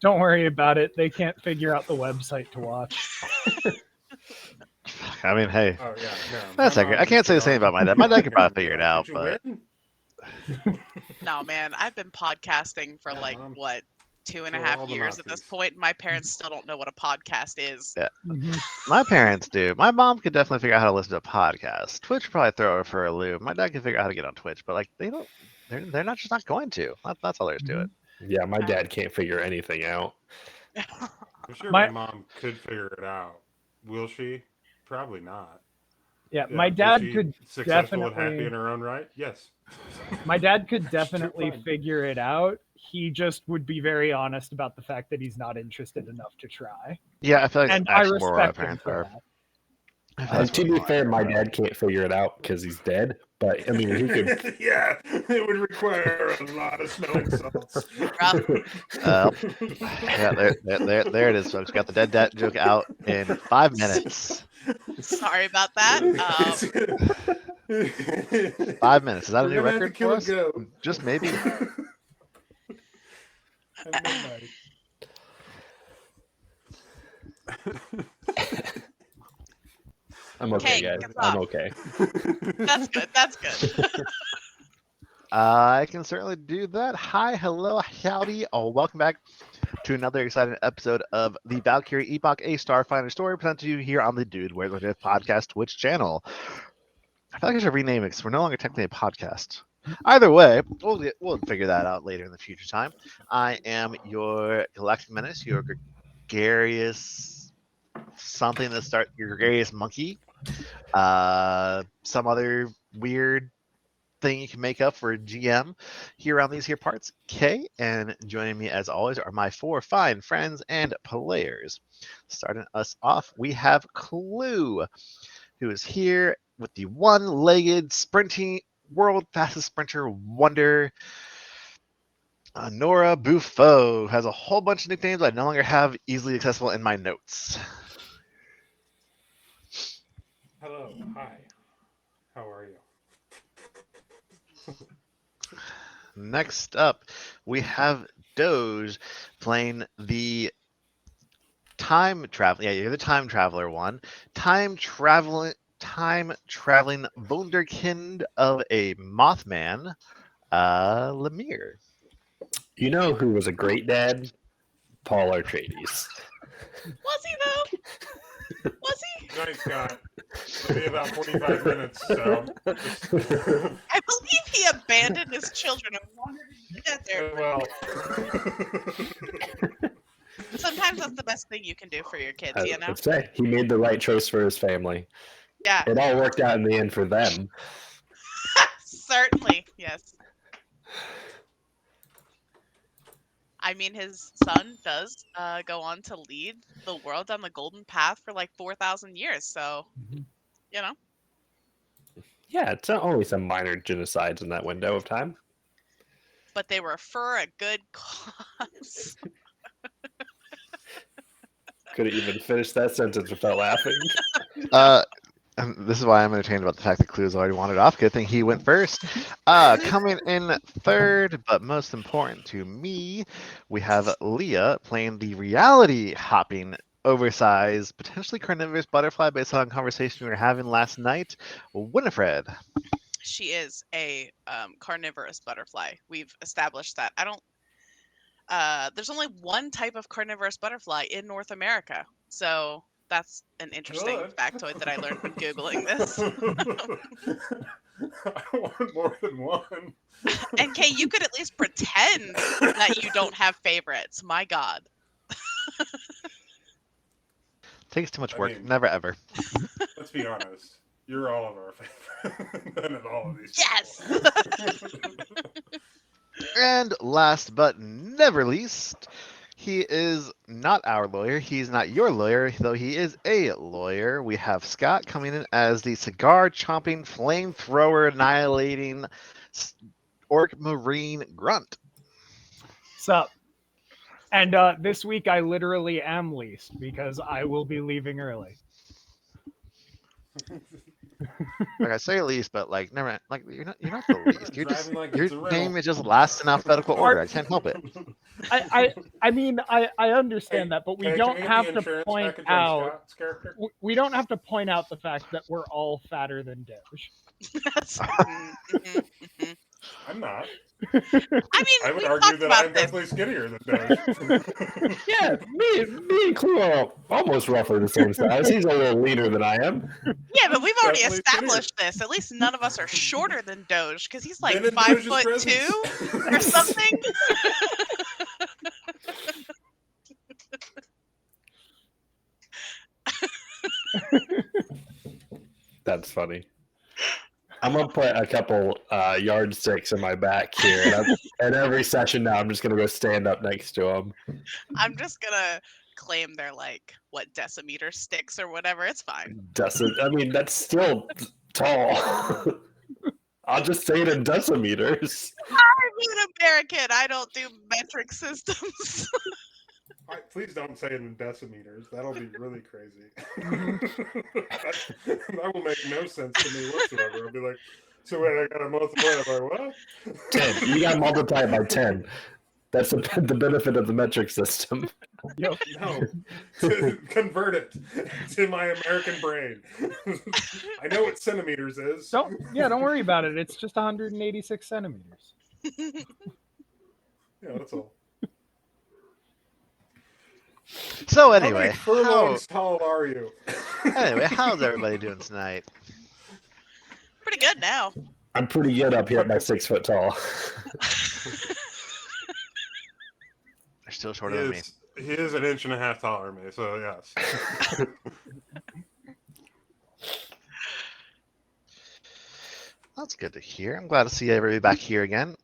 Don't worry about it. They can't figure out the website to watch. I mean, hey. Oh yeah, no. That's accurate. I can't say the same about my dad. My dad could probably figure it out, Did you but win? No, man, I've been podcasting for like Mom. what, two and a For half all the years at this Nazis. point. My parents still don't know what a podcast is. yeah, Mhm. my parents do. My mom could definitely figure out how to listen to a podcast. Twitch would probably throw her for a loop. My dad can figure out how to get on Twitch, but like they don't. They're not just not going to. That's all there is to it. Yeah, my dad can't figure anything out. I'm sure My- my mom could figure it out. Will she? Probably not. Yeah, Yeah, my is dad she could successful and happy definitely. in her own right. Yes. My dad could She's definitely fine. figure it out. He just would be very honest about the fact that he's not interested enough to try. Yeah, I feel like And that's I actually more what my respect him parents for are. that. I feel And that's to more be what fair, my parents are. dad can't figure it out because he's dead. But I mean, he could. Yeah, it would require a lot of smelling salts. Yeah, there it is, folks. Got the dead dad joke out in 5 minutes. Sorry about that. 5 minutes. Is that a We're new gonna have to record kill for a us? goat. Just maybe. At midnight. I'm okay, Okay, guys. get I'm off. okay. That's good. That's good. I can certainly do that. Hi, hello, howdy. Oh, welcome back to another exciting episode of the Valkyrie Epoch, a Starfinder story presented to you here on the Dude Where's My Death podcast Twitch channel. I feel like I should rename it because we're no longer technically a podcast. Either way, we'll figure that out later in the future time. I am your galactic menace, your gregarious something that start your gregarious monkey. Some other weird thing you can make up for a GM here around these here parts, Kay, and joining me as always are my 4 fine friends and players. Starting us off, we have Clue, who is here with the one-legged sprinting world fastest sprinter wonder, Nora Buffo, who has a whole bunch of nicknames I no longer have easily accessible in my notes. Hello, hi. How are you? Next up, we have Doge playing the time travel. Yeah, you're the time traveler one. Time traveling wunderkind of a Mothman, Lemire. You know who was a great dad? Paul Atreides. Was he though? Was he? Nice, Scott. It'll be about 45 minutes, so. I believe he abandoned his children and wandered into the desert. Well. Sometimes that's the best thing you can do for your kids, I you know? would say he made the right choice for his family. Yeah, It all worked out in the end for them. certainly. Yes. I mean, his son does go on to lead the world on the golden path for like 4,000 years. So, you know, Yeah, it's only some minor genocides in that window of time. but they were for a good cause. Couldn't even finish that sentence without laughing. And this is why I'm entertained about the fact that Clue's already wandered off. Good thing he went first. Coming in third, but most important to me, we have Leah playing the reality hopping, oversized, potentially carnivorous butterfly based on a conversation we were having last night, Winifred. She is a carnivorous butterfly. We've established that. I don't. There's only one type of carnivorous butterfly in North America, so that's an interesting Good. factoid that I learned when googling this. I want more than one. And Kay, you could at least pretend that you don't have favorites. My God. Takes too much I work. mean- Never ever. Let's be honest. You're all of our favorite. None of all of these. Yes. And last but never least, he is not our lawyer. He's not your lawyer, though he is a lawyer. We have Scott coming in as the cigar chomping, flamethrower annihilating orc marine grunt. Sup? And this week I literally am least because I will be leaving early. Like I say least, but like never like you're not the least. You're just Driving like your it's a rental. name is just last in alphabetical order. I can't help it. I mean, I understand that, but we Hey, don't can we get have the to insurance point package on out. Scott's character? We don't have to point out the fact that we're all fatter than Doge. I'm not. I mean, I would we've argue talked that about I'm this. definitely skinnier than Doge. Yeah, me and Clue are almost roughly the same size. He's a little leaner than I am. Yeah, but we've already Definitely established this. At least none of us are shorter than Doge because he's like Been in 5'2" Doge's or something. That's funny. I'm gonna put a couple yardsticks in my back here, and every session now I'm just gonna go stand up next to him. I'm just gonna claim they're like what decimeter sticks or whatever. It's fine. I mean, that's still tall. I'll just say it in decimeters. I'm an American. I don't do metric systems. Please don't say it in decimeters. That'll be really crazy. That will make no sense to me whatsoever. I'll be like, so wait, I gotta multiply it by what? 10. You gotta multiply it by 10. That's the benefit of the metric system. Yep. No, convert it to my American brain. I know what centimeters is. Don't worry about it. It's just 186 centimeters. Yeah, that's all. So How anyway, many furlongs tall are you? how's everybody doing tonight? Pretty good now. I'm pretty good up here at my 6 foot tall. They're still shorter than me. He is an inch and a half taller than me, so yes. That's good to hear. I'm glad to see everybody back here again.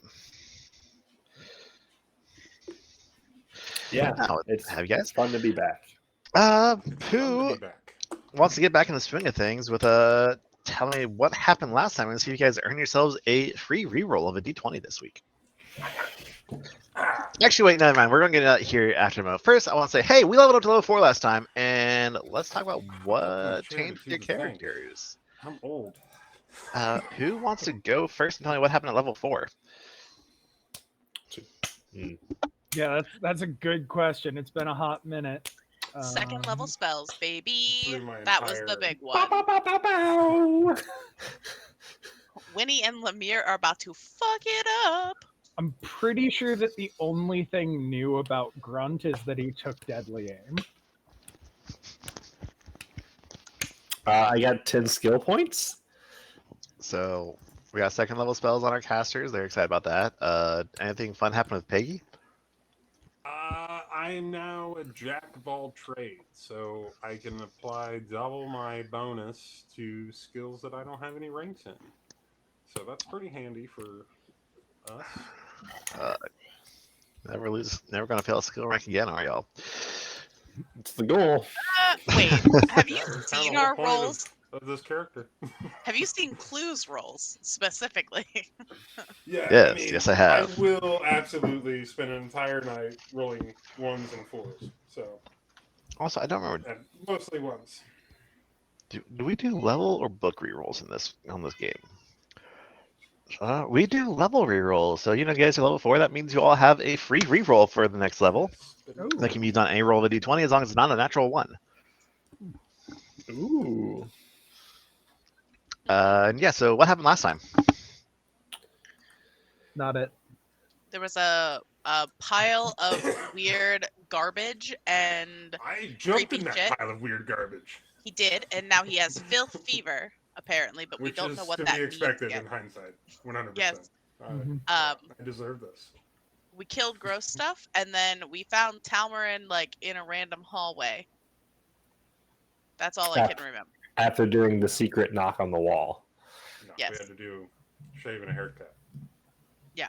Yeah, Now, it's have you guys? fun to be back. Who Be back. wants to get back in the swing of things with tell me what happened last time and see if you guys earn yourselves a free reroll of a d20 this week. Actually, wait, never mind. We're going to get out here after a moment. First, I want to say, hey, we leveled up to level 4 last time, and let's talk about what changed with your characters. I'm old. Who wants to go first and tell me what happened at level 4? Yeah, that's a good question. It's been a hot minute. Second level spells, baby. Through my That was the entire- big one. Winnie and Lemire are about to fuck it up. I'm pretty sure that the only thing new about Grunt is that he took deadly aim. I got 10 skill points. So we got second level spells on our casters. They're excited about that. Anything fun happen with Peggy? I am now a jack of all trades, so I can apply double my bonus to skills that I don't have any ranks in. So that's pretty handy for us. Never gonna fail a skill rank again, are y'all? It's the goal. Wait, have you Kinda seen the whole our point rolls? of this character. Have you seen Clue's rolls specifically? Yeah. Yes, yes, I have. I will absolutely spend an entire night rolling 1s and 4s. So, Also, I don't remember. and mostly 1s. Do we do level or book rerolls on this game? We do level rerolls. So you guys are level 4. That means you all have a free reroll for the next level. Ooh. That can be used on any roll of a d20 as long as it's not a natural 1. Ooh. And yeah. So what happened last time? Not it. There was a pile of weird garbage, and I jumped Creepy in that shit. pile of weird garbage, he did, and now he has filth fever apparently, but we which don't is know what to that be expected means yet. in hindsight. 100%. Yes. Mhm. I deserve this. We killed gross stuff, and then we found Talmarin like in a random hallway. That's all I can remember. After doing the secret knock on the wall. No, Yes. We had to do shave and a haircut. Yeah.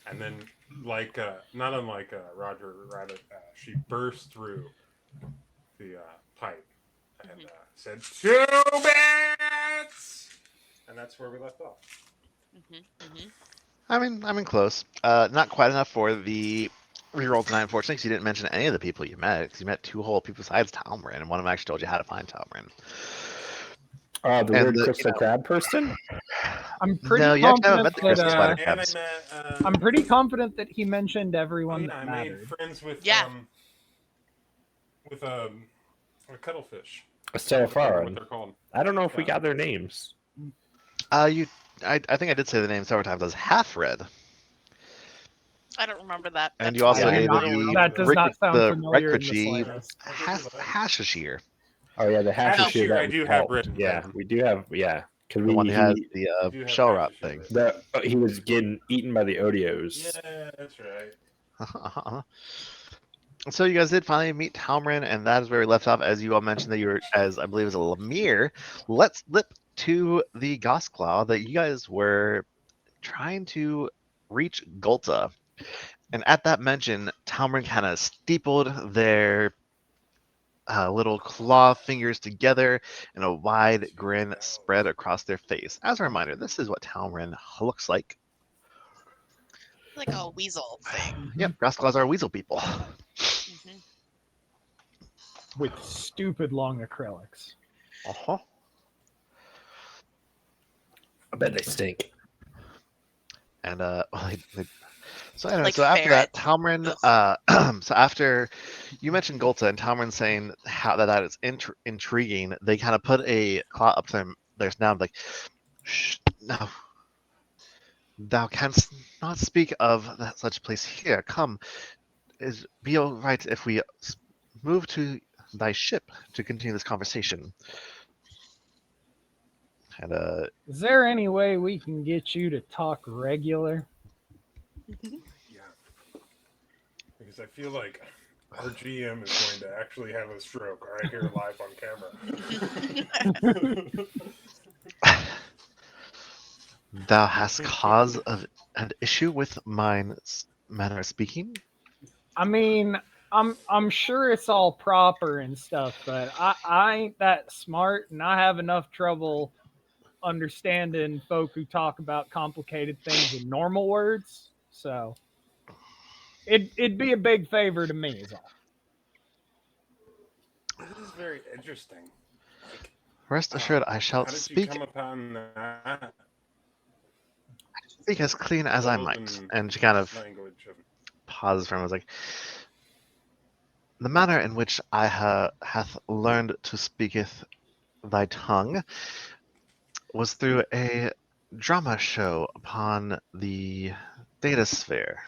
And then, like, not unlike Roger Rabbit, she burst through the pipe and said, "Two bats!" And that's where we left off. I'm in close. Not quite enough for the reroll tonight, unfortunately, because you didn't mention any of the people you met. Because you met 2 whole people besides Talmarin, and one of them actually told you how to find Talmarin. The weird crystal crab person? I'm pretty No, you actually haven't confident met the that crystal spider And I crabs. met. I'm pretty confident that he mentioned Oh everyone yeah, that I made mattered. friends with Yeah. with a cuttlefish. A I can't remember what Starfinder. they're called. I don't know if we Yeah. got their names. I think I did say the name several times as half red. I don't remember that. And That's you also I do gave not. the That does not sound the familiar in the Recruitee slightest. Hashashir, Oh yeah, the Hashashir Hashashir, that I we do have helped. written Yeah, down. we do have. Yeah, because the one who has the I do have shell rot Hashashir thing. written. he was getting eaten by the Odios. Yeah, that's right. So you guys did finally meet Talmarin, and that is where we left off. As you all mentioned that you were, as I believe it was a Lemire. Let's flip to the Gossclaw that you guys were trying to reach Gulta. And at that mention, Talmarin kind of steepled their little claw fingers together, and a wide grin spread across their face. As a reminder, this is what Talmarin looks like. like a weasel thing. Yep, Gossclaws are weasel people. Hmm. With stupid long acrylics. Uh-huh. I bet they stink. And so anyway, Like so after that, ferrets. Talmarin, so after you mentioned Gulta and Talmarin saying how that is intriguing, they kind of put a claw up to their snout, like, shh, no, thou canst not speak of that such place here. Come, be all right if we move to thy ship to continue this conversation. And Is there any way we can get you to talk regular? Yeah. Because I feel like our GM is going to actually have a stroke right here live on camera. thou hast cause of an issue with mine manner of speaking. I mean, I'm sure it's all proper and stuff, but I ain't that smart, and I have enough trouble understanding folk who talk about complicated things in normal words. So it'd be a big favor to me, is all. This is very interesting. Like, Rest assured, I shall how did you speak come upon that? as clean as I might. And she kind of Language of pauses for a moment, like, the manner in which I hath learned to speaketh thy tongue was through a drama show upon the data sphere.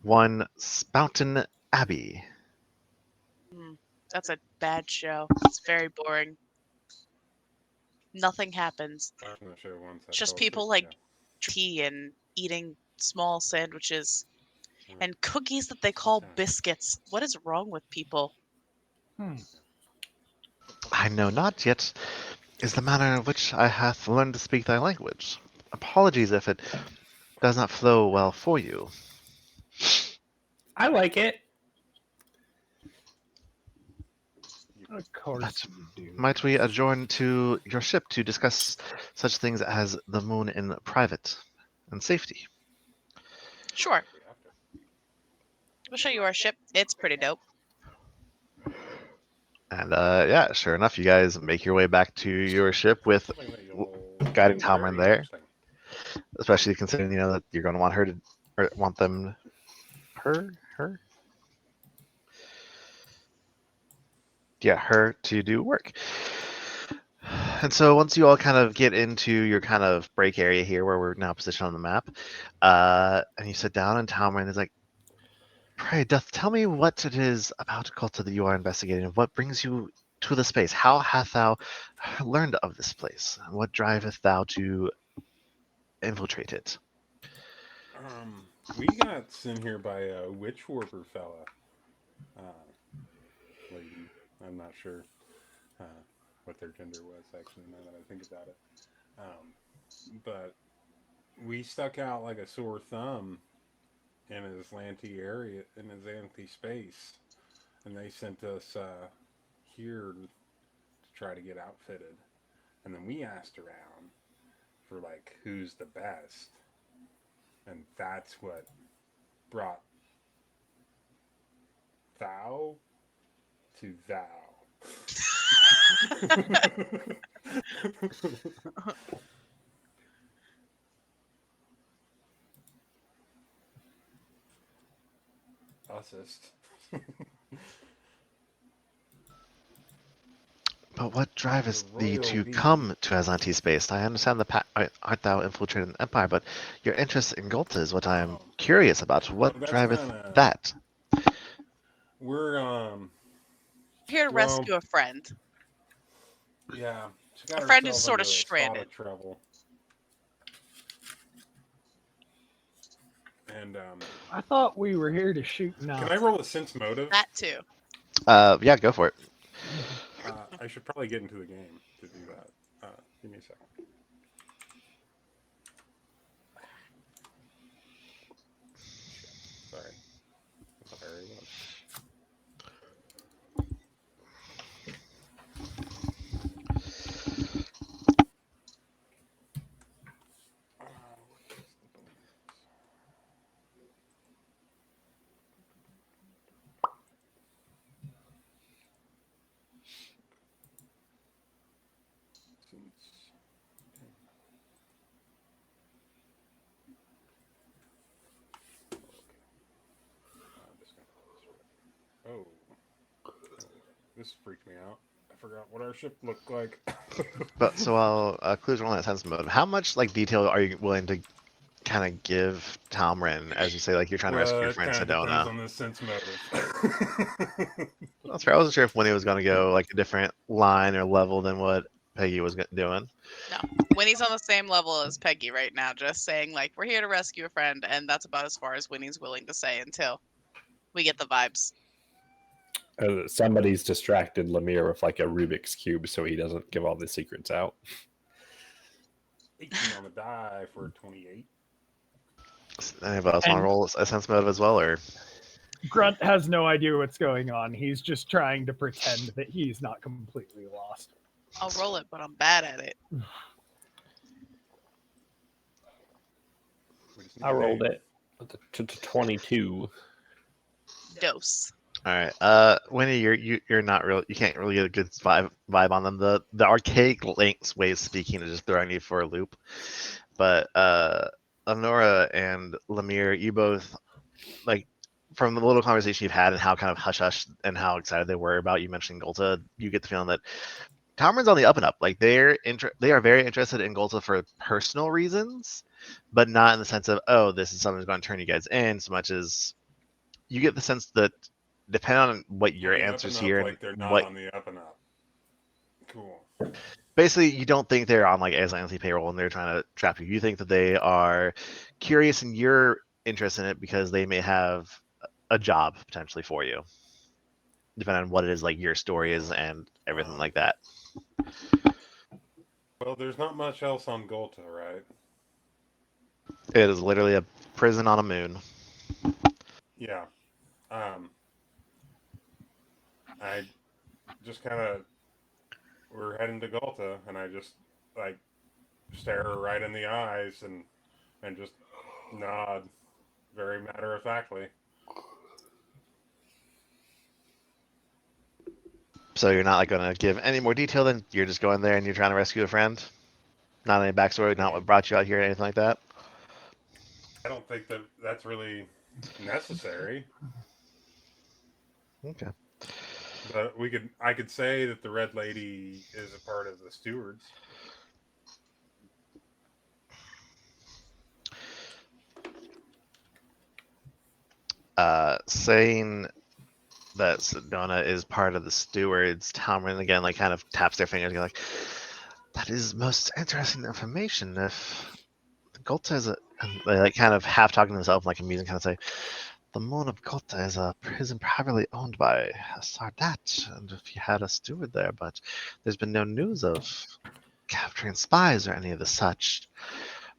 One Spounton Abbey. That's a bad show. It's very boring. Nothing happens. I'm not sure once I It's just told you, people like tea and eating small sandwiches and cookies that they call biscuits. What is wrong with people? I know not yet is the manner in which I hath learned to speak thy language. Apologies if it does not flow well for you. I like it. Of course But you do. might we adjourn to your ship to discuss such things as the moon in private and safety? Sure. We'll show you our ship. It's pretty dope. And yeah, sure enough, you guys make your way back to your ship with something that you'll guiding find Talmarin very there. interesting. Especially considering that you're going to want her to, or want them, her, her to do work. And so once you all kind of get into your kind of break area here, where we're now positioned on the map, and you sit down, and Talmarin is like, "Pray, doth tell me what it is about Culta that you are investigating, and what brings you to the space? How hast thou learned of this place? What driveth thou to infiltrate it?" We got sent here by a witch warper fella. Lady. I'm not sure what their gender was, actually, now that I think about it. But we stuck out like a sore thumb in his Lanty area, in his Lanty space. And they sent us here to try to get outfitted. And then we asked around for, like, who's the best. And that's what brought thou to thou. Assist. But what driveth The thee royal to bee. come to Aslanti space? I understand art thou infiltrated the Empire, but your interest in Golta is what I am curious about. What that's driveth kinda- that? We're Here to Well- rescue a friend. yeah. She got A friend who's herself sort of into a spot stranded. trouble. And I thought we were here to shoot can I nuts. roll a sense motive? That too. Yeah, go for it. I should probably get into the game to do that. Give me a second. Sorry. That's not very well. Oh, this freaked me out. I forgot what our ship looked like. But so while Clue's rolling that sense motive, how much like detail are you willing to kind of give Talmrin as you say like you're trying to rescue your It friend kind of depends Sedona? on the sense motive. That's fair. I wasn't sure if Winnie was going to go like a different line or level than what Peggy was doing. No. Winnie's on the same level as Peggy right now, just saying, like, we're here to rescue a friend, and that's about as far as Winnie's willing to say until we get the vibes. Somebody's distracted Lemire with like a Rubik's Cube so he doesn't give all the secrets out. 18 on the die for 28. Anybody else want to And- roll a sense motive as well, or Grunt has no idea what's going on. He's just trying to pretend that he's not completely lost. I'll roll it, but I'm bad at it. We just need I a rolled name. it to 22. Dose. all right? Winnie, you're not real. You can't really get a good vibe on them. The archaic Link's way of speaking is just throwing you for a loop. But Honora and Lemire, you both like from the little conversation you've had and how kind of hush hush and how excited they were about you mentioning Golta, you get the feeling that Talmrin's on the up and up. Like they are very interested in Golta for personal reasons, but not in the sense of this is something that's going to turn you guys in so much as you get the sense that depending on what your On the up answers and up, here like they're and not what on the up and up. Cool. basically you don't think they're on like Aslanti payroll and they're trying to trap you. You think that they are curious and you're interested in it because they may have a job potentially for you, depending on what it is like your story is and everything like that. Well, there's not much else on Golta, right? It is literally a prison on a moon. Yeah. I just kind of we're heading to Golta, and I just like stare her right in the eyes and just nod, very matter of factly. So you're not like going to give any more detail than you're just going there and you're trying to rescue a friend? Not any backstory, not what brought you out here, anything like that? I don't think that that's really necessary. Okay. But I could say that the Red Lady is a part of the stewards. Saying that Sedona is part of the stewards, Talmrin again like kind of taps their fingers and like, that is most interesting information. If Golta is and they like kind of half talking to themselves like amusing kind of say, the moon of Golta is a prison privately owned by Sardat, and if you had a steward there, but there's been no news of capturing spies or any of the such.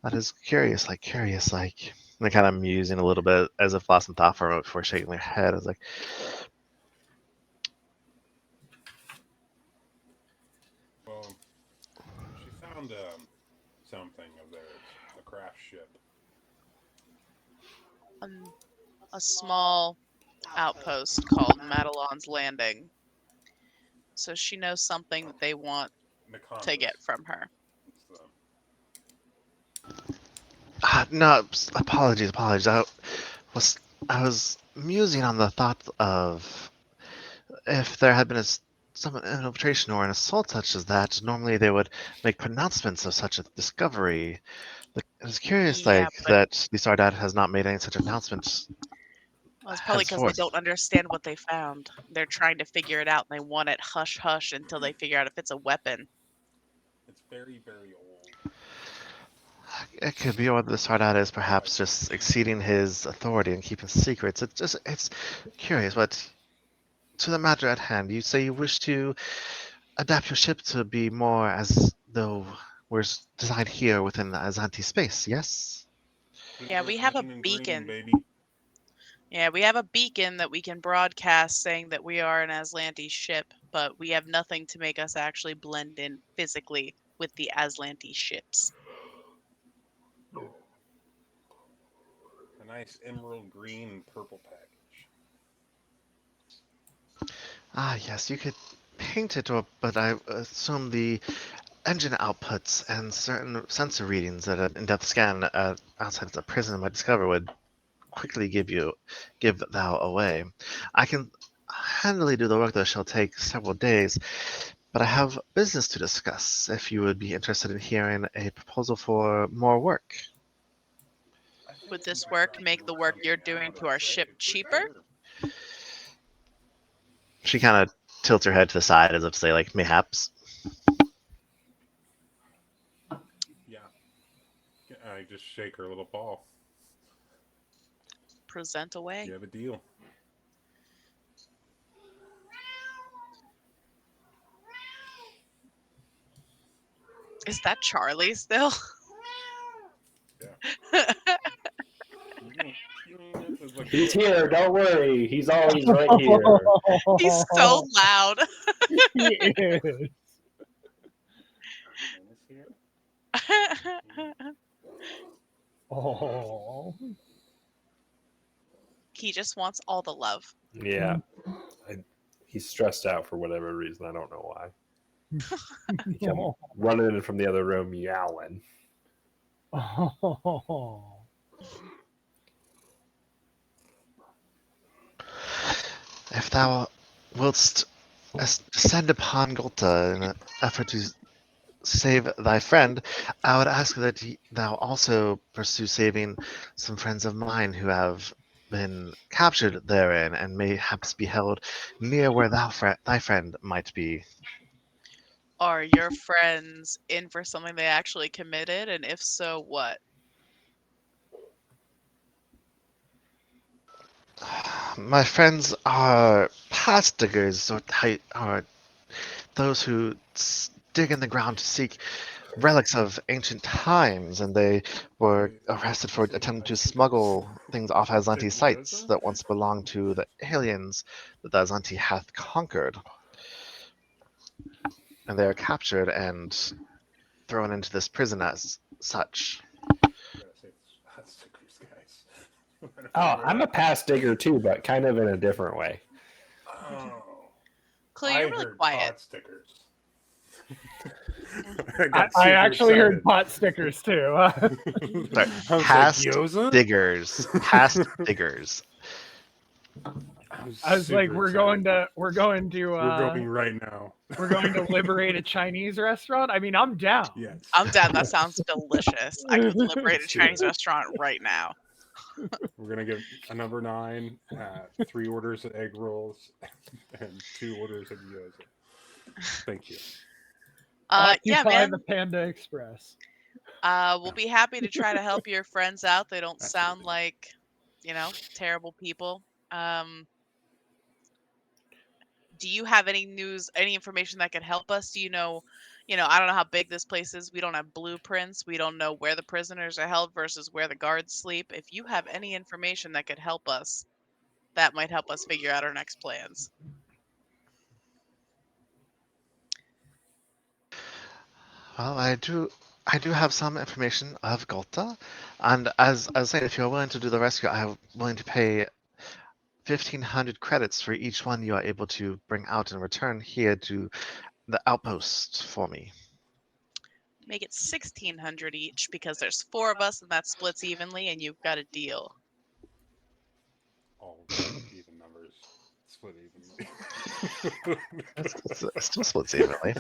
That is curious, like. And they're kind of musing a little bit as if lost in thought for a moment before shaking their head. I was like, Well, she found something of theirs, a craft ship. A small outpost called Madelon's Landing. So she knows something that they want to get from her. No, apologies. I was musing on the thought of if there had been some infiltration or an assault such as that. Normally, they would make pronouncements of such a discovery. I was curious, Yeah, but that the Sardat has not made any such announcements. well, it's probably because they henceforth. don't understand what they found. They're trying to figure it out, and they want it hush hush until they figure out if it's a weapon. It's very, very old. It could be, or the Sardat is perhaps just exceeding his authority and keeping secrets. It's curious, but to the matter at hand, you say you wish to adapt your ship to be more as though we're designed here within the Azanti space, yes? Yeah, we have a Green, beacon. baby. Yeah, we have a beacon that we can broadcast saying that we are an Aslanti ship, but we have nothing to make us actually blend in physically with the Aslanti ships. A nice emerald green and purple package. Ah, yes, you could paint it, but I assume the engine outputs and certain sensor readings that an in-depth scan outside the prison might discover would quickly give thou away. I can handily do the work that shall take several days, but I have business to discuss if you would be interested in hearing a proposal for more work. Would this work make the work you're doing to our ship cheaper? She kind of tilts her head to the side as if to say, mayhaps. Yeah. I just shake her little ball. Present away. You have a deal. Is that Charlie still? Yeah. He's here. Don't worry. He's always right here. He's so loud. He is. Oh. He just wants all the love. Yeah. He's stressed out for whatever reason. I don't know why. He come running in from the other room yowling. Oh. If thou wilst descend upon Golta in an effort to save thy friend, I would ask that thou also pursue saving some friends of mine who have been captured therein and mayhaps be held near where thy friend might be. Are your friends in for something they actually committed? And if so, what? My friends are past diggers, or those who dig in the ground to seek relics of ancient times, and they were arrested for attempting to smuggle things off Azanti sites that once belonged to the aliens that the Azanti hath conquered. And they are captured and thrown into this prison as such. Oh, I'm a past digger too, but kind of in a different way. Oh. Chloe, you're really quiet. Pot stickers. I actually heard pot stickers too. Sorry, past diggers. Past diggers. I was like, we're going to We're going right now. we're going to liberate a Chinese restaurant. I mean, I'm down. Yes. I'm down. That sounds delicious. I could liberate a Chinese restaurant right now. We're gonna get a number 9, 3 orders of egg rolls, and 2 orders of gyoza. Thank you. Yeah, man. The Panda Express. We'll be happy to try to help your friends out. They don't sound like, terrible people. Do you have any news, any information that could help us? Do you know, I don't know how big this place is. We don't have blueprints. We don't know where the prisoners are held versus where the guards sleep. If you have any information that could help us, that might help us figure out our next plans. Well, I do have some information of Golta, and as I was saying, if you're willing to do the rescue, I'm willing to pay 1,500 credits for each one you are able to bring out and return here to the outpost for me. Make it 1,600 each because there's 4 of us and that splits evenly, and you've got a deal. All even numbers split evenly. It still splits evenly.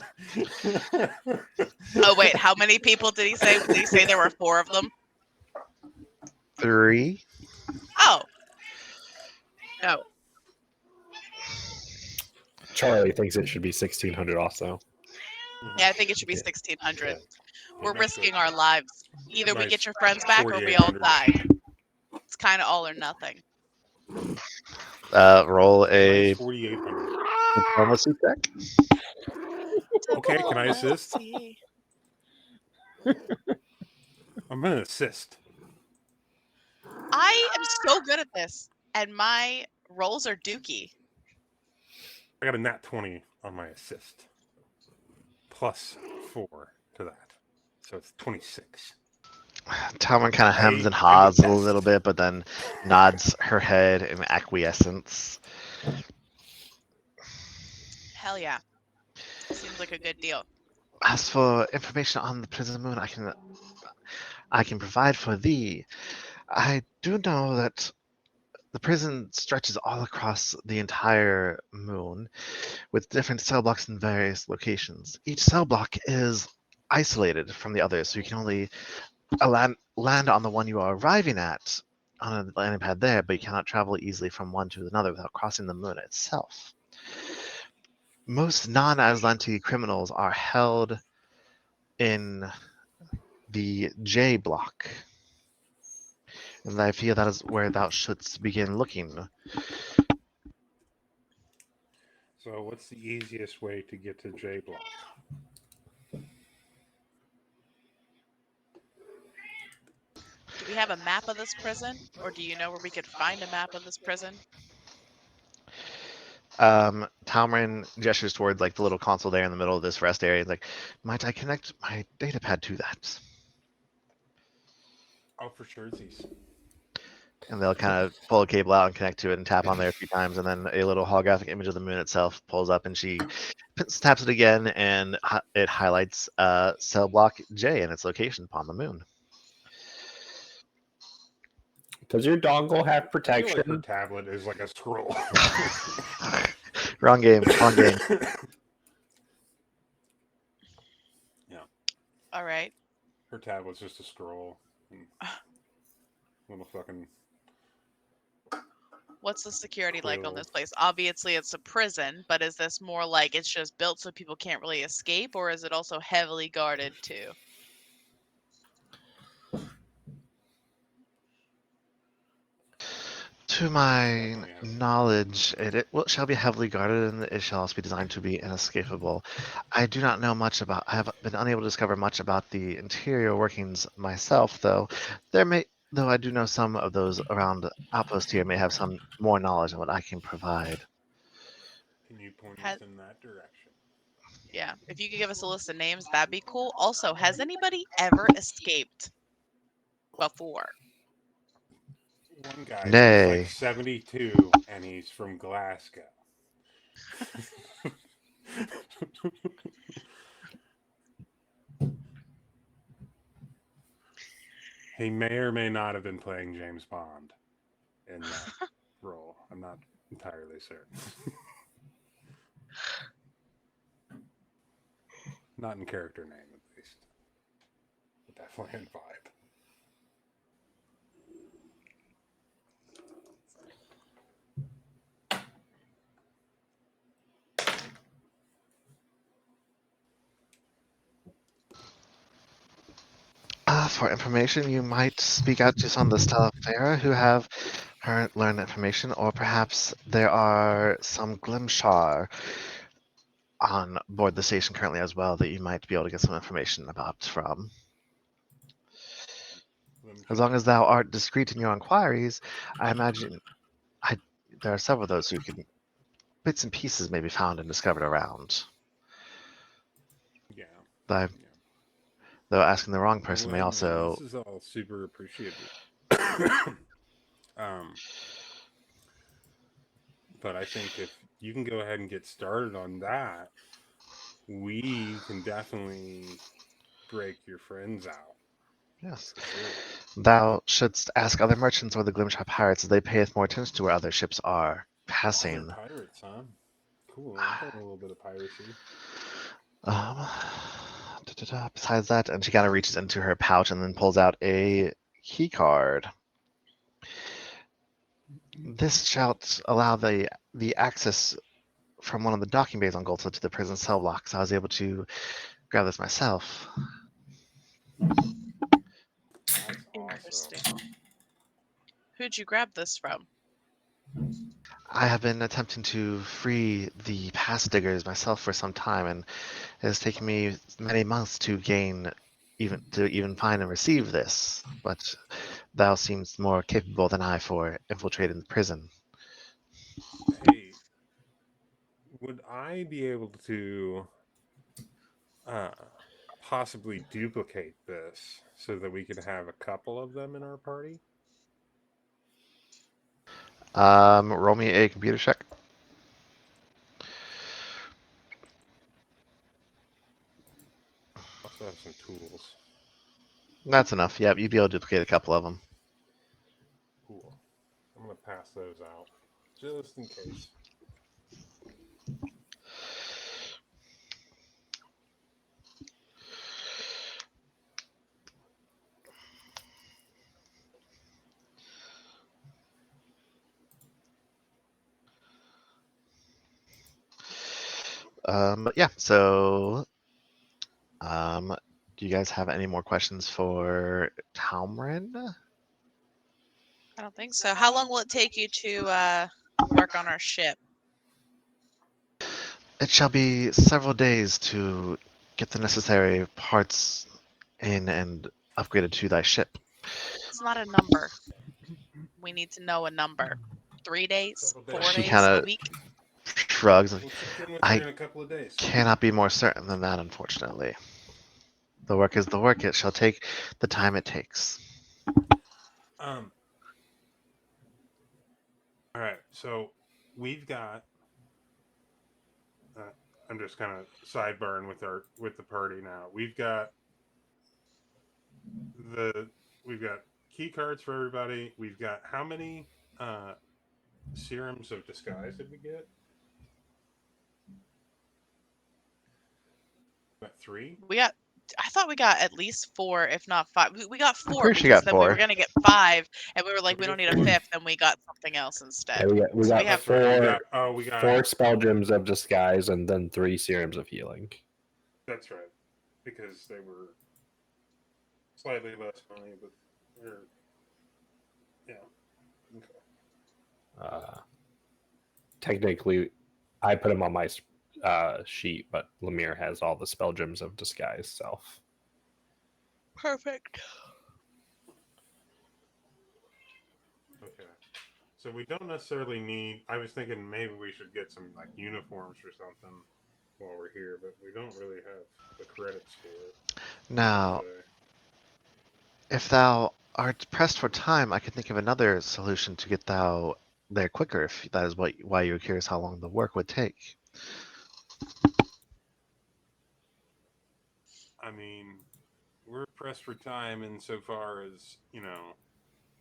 Oh wait, how many people did he say? Did he say there were 4 of them? 3. Oh. No. Charlie thinks it should be 1,600 also. Yeah, I think it should be Yeah. 1,600. Yeah. We're Nice risking to- our lives. Either we nice get your friends back or we all 4,800. die. It's kind of all or nothing. Roll a Nice 4,800. diplomacy check. Okay, can I assist? Diplomacy. I'm gonna assist. I am so good at this, and my rolls are dookie. I got a nat 20 on my assist. Plus 4 to that. So it's 26. Talman kind of hems and I'm haws the a best. little bit, but then nods her head in acquiescence. Hell yeah. Seems like a good deal. As for information on the prison moon, I can provide for thee. I do know that the prison stretches all across the entire moon, with different cell blocks in various locations. Each cell block is isolated from the others, so you can only land on the one you are arriving at on a landing pad there, but you cannot travel easily from one to another without crossing the moon itself. Most non-Aslanti criminals are held in the J block, and I feel that is where thou shouldst begin looking. So what's the easiest way to get to J block? Do we have a map of this prison? Or do you know where we could find a map of this prison? Talmarin gestures towards like the little console there in the middle of this rest area. He's like, might I connect my data pad to that? Oh, for sure, these. And they'll kind of pull a cable out and connect to it and tap on there a few times, and then a little holographic image of the moon itself pulls up, and she taps it again, and it highlights cell block J and its location upon the moon. Does your dongle have I feel like her protection? tablet is like a scroll. Wrong game. Wrong game. Yeah, All right. her tablet's just a scroll. Little fucking. What's the security like on Cool. this place? Obviously, it's a prison, but is this more like it's just built so people can't really escape, or is it also heavily guarded too? To my Definitely have. knowledge, it shall be heavily guarded, and it shall also be designed to be inescapable. I do not know much about. I have been unable to discover much about the interior workings myself, though. Though I do know some of those around the outpost here may have some more knowledge on what I can provide. Can you point Has- us in that direction? Yeah, if you could give us a list of names, that'd be cool. Also, has anybody ever escaped before? One guy who's Nay. like 72 and he's from Glasgow. He may or may not have been playing James Bond in that role. I'm not entirely certain. Not in character name, at least. But definitely in vibe. For information, you might speak out to some of the Starfinder who have learned information, or perhaps there are some Glimshar on board the station currently as well that you might be able to get some information about from. As long as thou art discreet in your inquiries, I imagine there are several of those who can bits and pieces may be found and discovered around. Yeah. Though asking the wrong person may Well, also. This is all super appreciated. But I think if you can go ahead and get started on that, we can definitely break your friends out. Yes. For sure. Thou shouldst ask other merchants or the Glimshot pirates, as they payeth more attention to where other ships are passing. Other pirates, huh? Cool. I've done a little bit of piracy. Um, besides that, and she kind of reaches into her pouch and then pulls out a key card. This shall allow the access from one of the docking bays on Golta to the prison cell blocks. I was able to grab this myself. That's Interesting. awesome. Who'd you grab this from? I have been attempting to free the pass diggers myself for some time, and it has taken me many months to even find and receive this. But thou seems more capable than I for infiltrating the prison. Hey, would I be able to uh, possibly duplicate this so that we could have a couple of them in our party? Roll me a computer check. Also have some tools. That's enough. Yep, you'd be able to duplicate a couple of them. Cool. I'm gonna pass those out just in case. But yeah, so do you guys have any more questions for Talmrin? I don't think so. How long will it take you to work on our ship? It shall be several days to get the necessary parts in and upgraded to thy ship. It's not a number. We need to know a number. 3 days? Couple 4 days. She days? kind A of week? shrugs. We'll check in with I her in a couple of days. cannot be more certain than that, unfortunately. The work is the work. It shall take the time it takes. Um. All right. So we've got. I'm just kind of sidebarring with the party now. The we've got key cards for everybody. We've got how many serums of disguise did we get? About 3. I thought we got at least 4, if not 5. We got I'm 4 pretty sure you because got then we were 4. going to get 5, and we were like, We we don't get need a 4. 5th, and we got something else Yeah, instead. we So got we have That's right. four We got. four spell gems of disguise and then 3 serums of healing. That's right. Because they were slightly less money, but they're yeah. Okay. Technically, I put them on my sheet, but Lemire has all the spell gems of disguise self. Perfect. Okay. So we don't necessarily need. I was thinking maybe we should get some like uniforms or something while we're here, but we don't really have the credits for it. Now, if thou art pressed for time, I could think of another solution to get thou there quicker, if that is why you're curious how long the work would take. I mean, we're pressed for time insofar as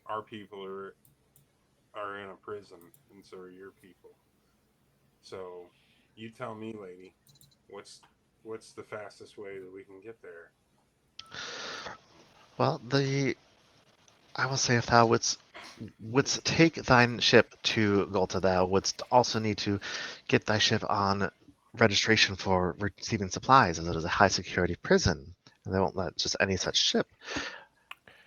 our people are in a prison, and so are your people. So, you tell me, lady, what's the fastest way that we can get there? Well, I will say if thou wouldst take thine ship to Golta, thou wouldst also need to get thy ship on registration for receiving supplies, as it is a high security prison, and they won't let just any such ship.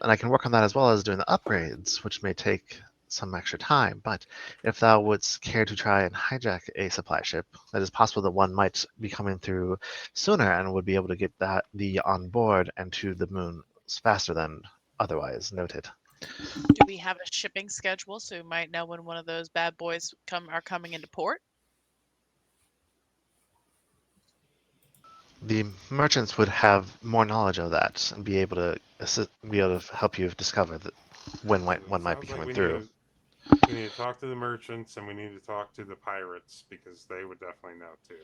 And I can work on that as well as doing the upgrades, which may take some extra time. But if thou wouldst care to try and hijack a supply ship, it is possible that one might be coming through sooner and would be able to get the on board and to the moon faster than otherwise noted. Do we have a shipping schedule so we might know when one of those bad boys are coming into port? The merchants would have more knowledge of that and be able to help you discover that when one might be Sounds like coming through. We need to talk to the merchants, and we need to talk to the pirates because they would definitely know too.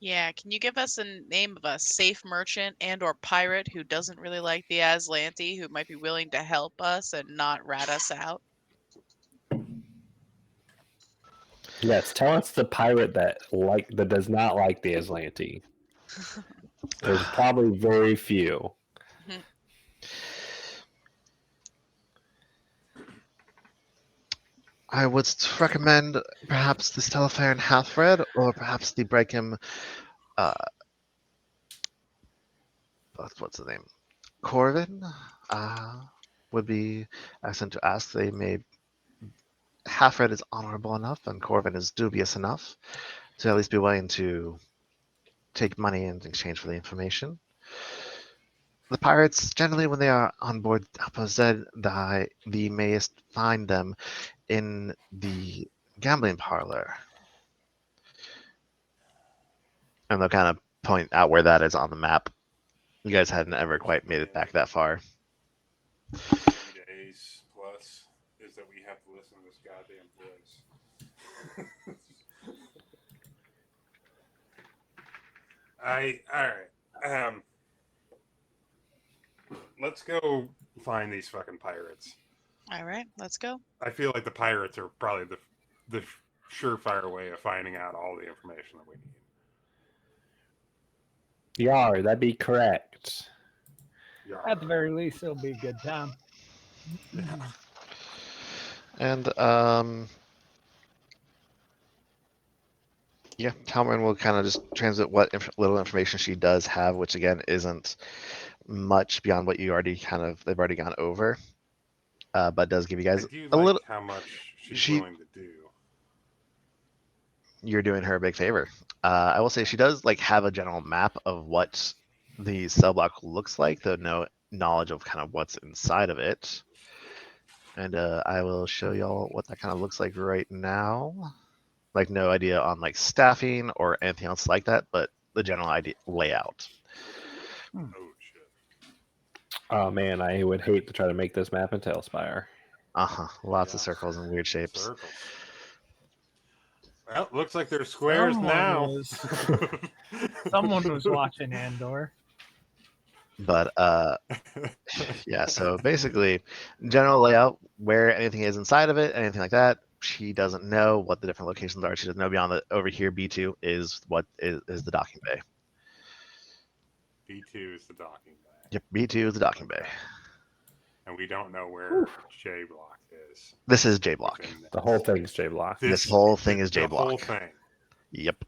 Yeah, can you give us a name of a safe merchant and or pirate who doesn't really like the Aslanti, who might be willing to help us and not rat us out? Yes, tell us the pirate that does not like the Aslanti. There's probably very few. I would recommend perhaps the Stellafire and Halfred, or perhaps the Breakham. What's the name? Corvin. Would be excellent to ask. They may. Halfred is honorable enough, and Corvin is dubious enough to at least be willing to take money in exchange for the information. The pirates, generally, when they are on board Apoz, the mayest find them in the gambling parlor. And they'll kind of point out where that is on the map. You guys hadn't ever quite made it back that far. 3 days plus is that we have to listen to this goddamn voice. All right. Let's go find these fucking pirates. All right, let's go. I feel like the pirates are probably the surefire way of finding out all the information that we need. Yar, that'd be correct. At the very least, it'll be a good time. And yeah, Talman will kind of just transit what little information she does have, which again isn't much beyond what they've already gone over, but does give you guys I do a like little. how much she's willing to do. You're doing her a big favor. I will say she does have a general map of what the cell block looks like, though no knowledge of kind of what's inside of it. And I will show y'all what that kind of looks like right now. No idea on staffing or anything else like that, but the general idea layout. Oh shit! Oh man, I would hate to try to make this map in Tailspire. Lots of circles and weird shapes. Circles. Well, looks like they're squares now. Someone was watching Andor. But yeah, so basically, general layout, where anything is inside of it, anything like that. She doesn't know what the different locations are. She doesn't know beyond over here. B2 is what is the docking bay. B2 is the docking bay. Yep, B2 is the docking bay. And we don't know where J block is. This is J block. The whole thing's J block. This whole thing is J The block. whole thing. Yep.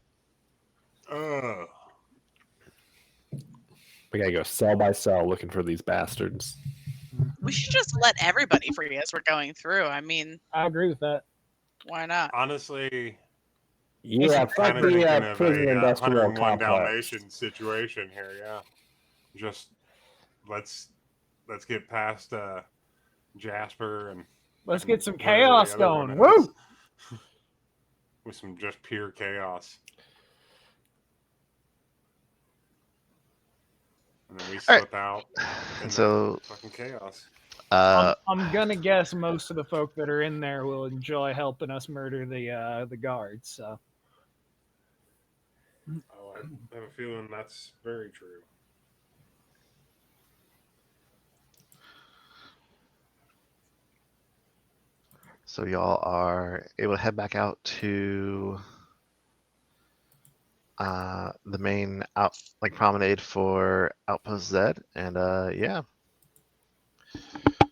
We gotta go cell by cell looking for these bastards. We should just let everybody free as we're going through. I mean, I agree with that. why not? Honestly, Yeah, fuck kind of the thinking of prison a industrial 101 complex. Dalmatian situation here. Yeah, just let's get past Jasper and Let's get some whatever the chaos other one going. is. Woo! With some just pure chaos. And then we slip out. And So fucking chaos. I'm gonna guess most of the folk that are in there will enjoy helping us murder the guards. So Oh, I have a feeling that's very true. So y'all are able to head back out to the main promenade for Outpost Z, and yeah.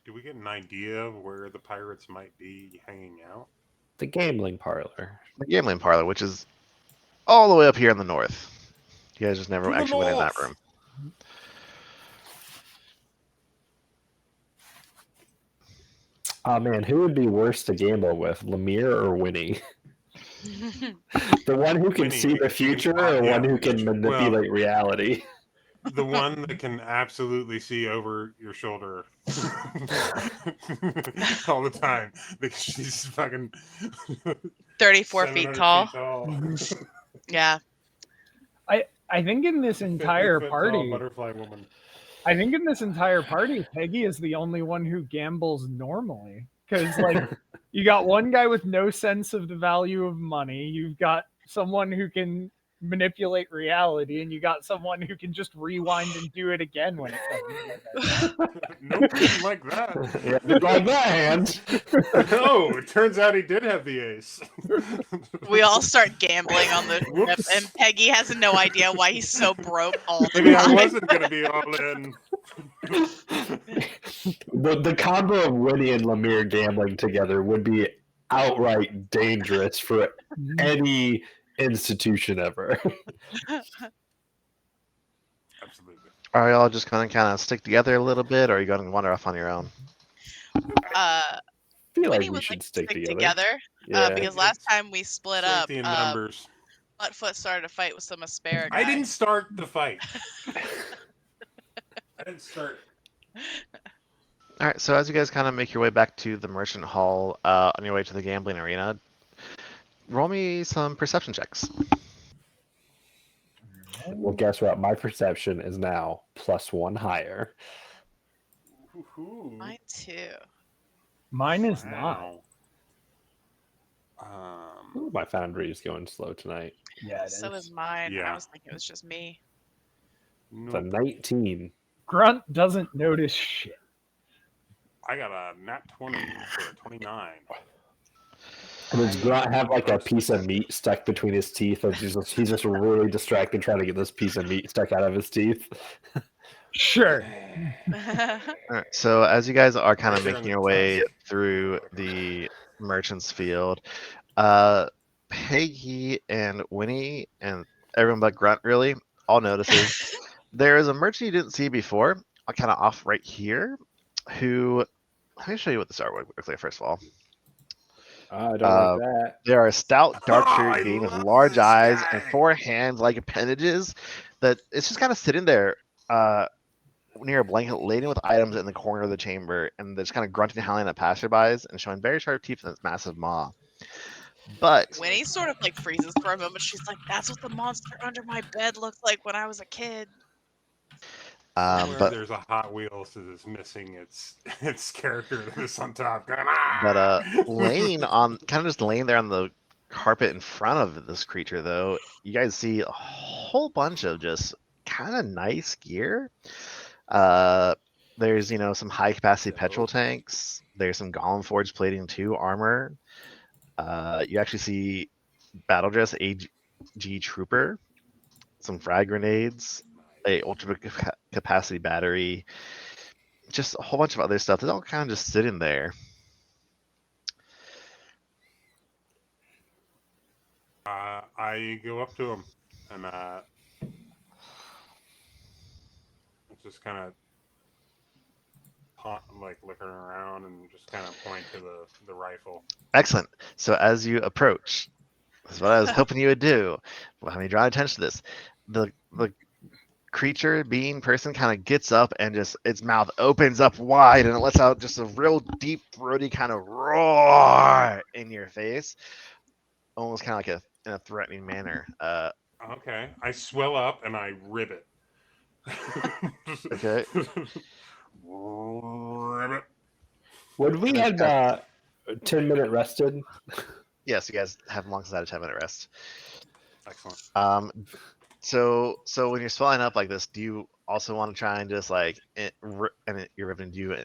Do we get an idea of where the pirates might be hanging out? The gambling parlor. The gambling parlor, which is all the way up here in the north. You guys just never To the actually went in that north! room. Oh man, who would be worse to gamble with, Lemire or Winnie? The one who can Winnie, see the future, or yeah. one who can manipulate reality? The one that can absolutely see over your shoulder all the time because she's fucking 34 feet 700 tall. feet tall. Yeah. I think in this 50 entire foot tall party, butterfly woman. I think in this entire party, Peggy is the only one who gambles normally. Because You got one guy with no sense of the value of money. You've got someone who can manipulate reality, and you got someone who can just rewind and do it again when it doesn't work. Nope, didn't like that. Yeah, just like that, hands. Oh, it turns out he did have the ace. We all start gambling on the trip, Whoops. and Peggy has no idea why he's so broke all the Maybe I time. wasn't gonna be all in. The combo of Winnie and Lemire gambling together would be outright dangerous for any institution ever. Absolutely. Are y'all just gonna kind of stick together a little bit, or are you gonna wander off on your own? I feel like Winnie we would should like to stick stick together. together, Yeah. because last time we split up, Safety in numbers. Buttfoot started a fight with some asparagus. I didn't start the fight. I didn't start. All right. So as you guys kind of make your way back to the merchant hall, on your way to the gambling arena, roll me some perception checks. Well, guess what? My perception is now +1 higher. Woohoo. Mine too. Mine is not. Wow. Ooh, my foundry is going slow tonight. Yeah, it So is. is mine. Yeah. I was thinking it was just me. It's a 19. Grunt doesn't notice shit. I got a nat 20 for a 29. And does Grunt have like a piece of meat stuck between his teeth? Or he's just really distracted trying to get this piece of meat stuck out of his teeth? Sure. All right. So as you guys are kind of Pressure on making the your way tusk. through the merchant's field, Peggy and Winnie and everyone but Grunt really all notices there is a merchant you didn't see before, kind of off right here, who, let me show you what the artwork looks like first of all. I don't Uh, like that. They are a stout, dark Oh, I haired being with love large this eyes guy. and 4 hands like appendages that it's just kind of sitting there near a blanket laden with items in the corner of the chamber, and they're just kind of grunting and howling at passerbys and showing very sharp teeth in its massive maw. But Winnie sort of like freezes for a moment. She's like, "That's what the monster under my bed looked like when I was a kid." Somewhere but there's a Hot Wheels that is missing its character that's on top. Going, laying on, kind of just laying there on the carpet in front of this creature, though, you guys see a whole bunch of just kind of nice gear. There's some high capacity petrol tanks. There's some Golem Forge plating 2 armor. You actually see battle dress AG trooper, some frag grenades, a ultra capacity battery, just a whole bunch of other stuff. It's all kind of just sitting there. I go up to him and just kind of like looking around and just kind of point to the rifle. Excellent. So as you approach, this is what I was hoping you would do. Let me draw attention to this. The creature, being, person kind of gets up and just its mouth opens up wide and it lets out just a real deep throaty kind of roar in your face, almost kind of like in a threatening manner. Okay, I swell up and I rib it. Okay. Ribbit. Would we have 10-minute rested? Yes, you guys have long since had a 10-minute rest. Excellent. So when you're swelling up like this, do you also want to try and just like you're ripping, do you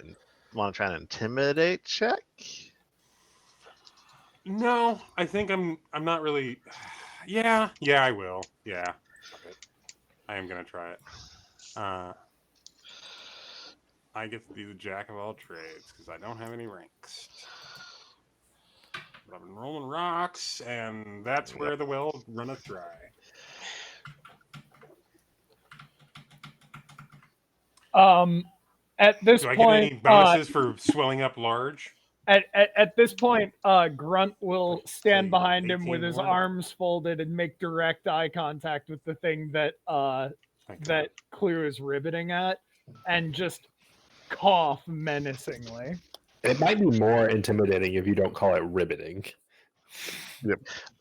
want to try and intimidate check? No, I think I'm not really. Yeah, I will. Yeah, okay. I am gonna try it. I get to be the jack of all trades because I don't have any ranks. But I've been rolling rocks, and that's where the well runneth dry. At this Do I get point, any bonuses for swelling up large? at this point, Grunt will stand Say behind him with 18 his more? arms folded and make direct eye contact with the thing that Thank that Clue is riveting at, and just cough menacingly. It might be more intimidating if you don't call it riveting.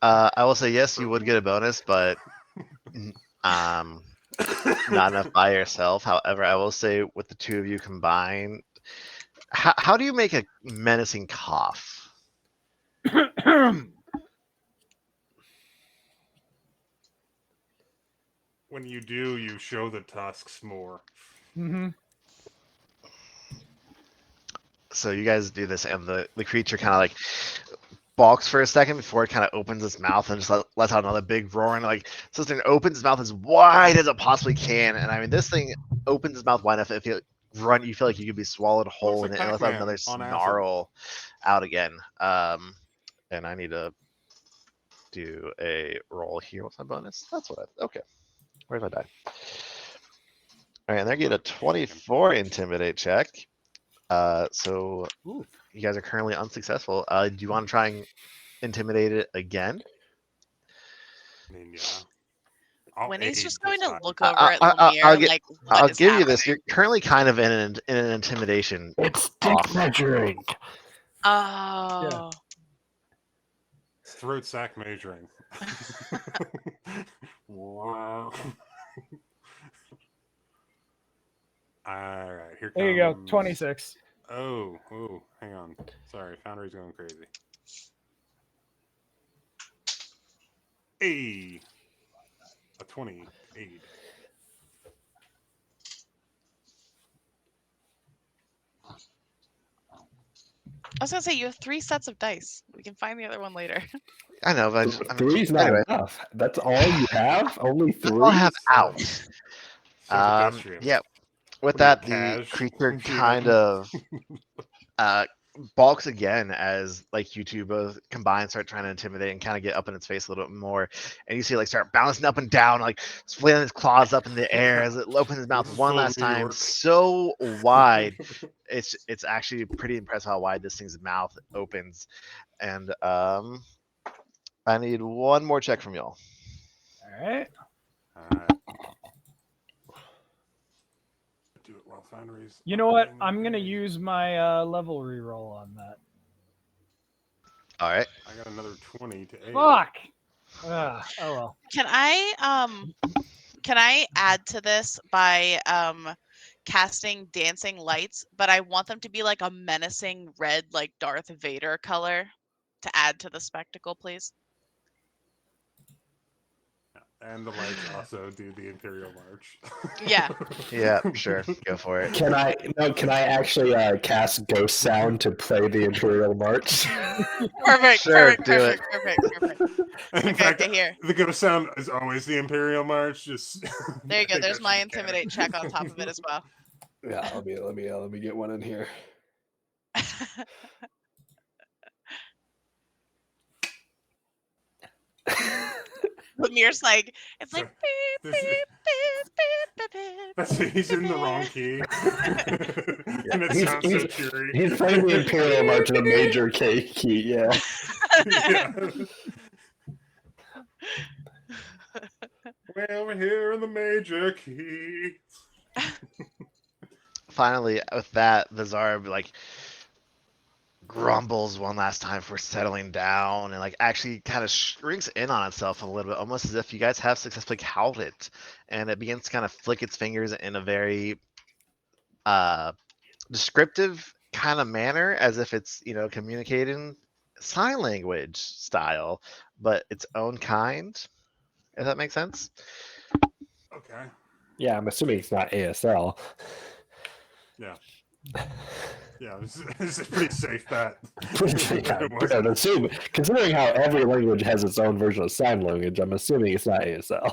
I will say yes, you would get a bonus, but not enough by yourself. However, I will say with the two of you combined, how do you make a menacing cough? When you do, you show the tusks more. Mm-hmm. So you guys do this, and the creature kind of like balks for a second before it kind of opens its mouth and just lets out another big roar. And like, so this thing opens its mouth as wide as it possibly can. And I mean, this thing opens its mouth wide enough if you run, you feel like you could be swallowed whole Looks in like it, and lets out Pac-Man another on acid. snarl out again. And I need to do a roll here. What's my bonus? That's what I. Okay. Where's my die? All right, and they're getting a 24 intimidate check. So Ooh. you guys are currently unsuccessful. Do you want to try and intimidate it again? I mean, yeah. I'll Winnie's aid just this going to time. look over I- at I- Lemire I'll get- like, I'll what is give happening? you this. You're currently kind of in an intimidation. It's dick Off. measuring. Oh. Throat sack measuring. Wow. All right, here comes. There you go. 26. Oh, hang on. Sorry, Foundry's going crazy. Hey, a 28. I was gonna say you have 3 sets of dice. We can find the other one later. I know, but Three's not anyway. enough. That's all you have? Only That's three? all I have So- out. So pedestrian. Yeah. With What are you, that, a the cash creature machine? kind of balks again as like you two both combine, start trying to intimidate and kind of get up in its face a little bit more. And you see it, like start bouncing up and down, like flailing its claws up in the air as it opens its mouth This is one full of last New time, York. so wide. It's actually pretty impressive how wide this thing's mouth opens. And I need one more check from y'all. All right. Do it while Foundry's. You know what? updating. I'm gonna use my level reroll on that. All right. I got another 20 to 8. Fuck. Oh well. Can I add to this by casting dancing lights, but I want them to be like a menacing red, like Darth Vader color to add to the spectacle, please? And the lights also do the Imperial March. Yeah. Yeah, sure. Go for it. Can I actually cast Ghost Sound to play the Imperial March? Perfect. Sure, perfect. do it. Perfect. In Okay, fact, okay, here. the ghost sound is always the Imperial March. Just There you go. take There's that my shit canon. intimidate check on top of it as well. Yeah, let me get one in here. Lemire's like, it's like, So, beep, this- beep, beep, beep, beep, beep, That's he's in the beep. wrong key, and it He's- sounds so heans cheery. He's playing the Imperial March in a major key, yeah. Yeah. Way over here in the major key. Finally, with that, the Zarb like grumbles one last time for settling down and like actually kind of shrinks in on itself a little bit, almost as if you guys have successfully cowed it, and it begins to kind of flick its fingers in a very descriptive kind of manner, as if it's communicating sign language style, but its own kind. If that makes sense. Okay. Yeah, I'm assuming it's not ASL. Yeah. Yeah, this is a pretty safe bet. Yeah, I'd assume, considering how every language has its own version of sign language, I'm assuming it's not ASL.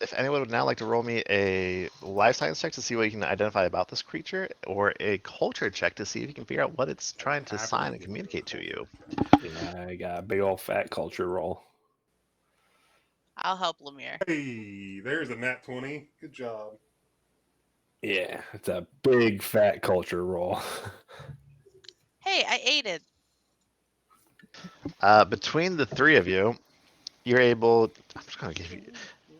If anyone would now like to roll me a life science check to see what you can identify about this creature, or a culture check to see if you can figure out what it's trying to sign and communicate to you. Yeah, I got a big old fat culture roll. I'll help Lemire. Hey, there's a nat 20. Good job. Yeah, it's a big fat culture roll. Hey, I aided. Between the three of you, you're able. I'm just gonna give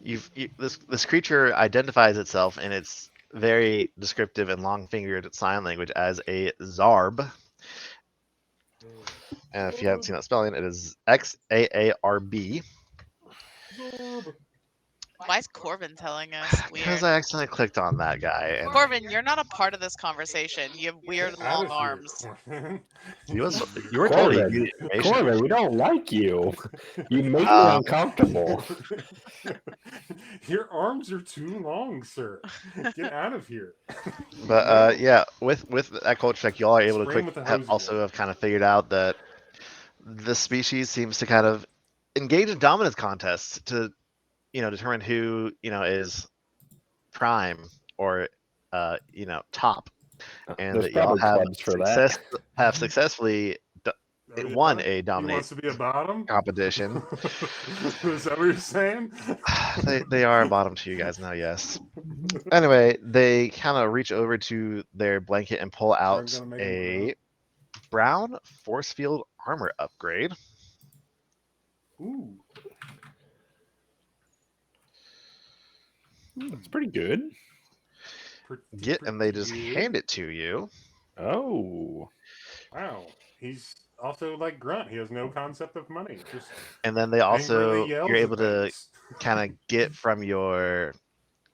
you. This creature identifies itself in its very descriptive and long-fingered sign language as a Zarb. And if you haven't seen that spelling, it is XAARB. Why is Corbin telling us? Weird. Because I accidentally clicked on that guy. And Corbin, you're not a part of this conversation. You have weird Get out long of here, arms. Corbin. you were told you needed information. Corbin, we don't like you. You make me Um, uncomfortable. Your arms are too long, sir. Get out of here. But No. yeah, with that culture check, y'all are able to Spray him with the hose also again. have kind of figured out that the species seems to kind of engage in dominance contests to determine who is prime or top, and There's that y'all probably clubs for that. have successfully Oh, yeah? won a He dominate wants to be a bottom? competition. Is that what you're saying? They are a bottom to you guys now, yes. Anyway, they kind of reach over to their blanket and pull out gonna make him a brown force field armor upgrade. Ooh. That's pretty good. And they just hand it to you. Oh. Wow. He's also like Grunt. He has no concept of money. Just And then they angrily also yells you're at able to things. kind of get from your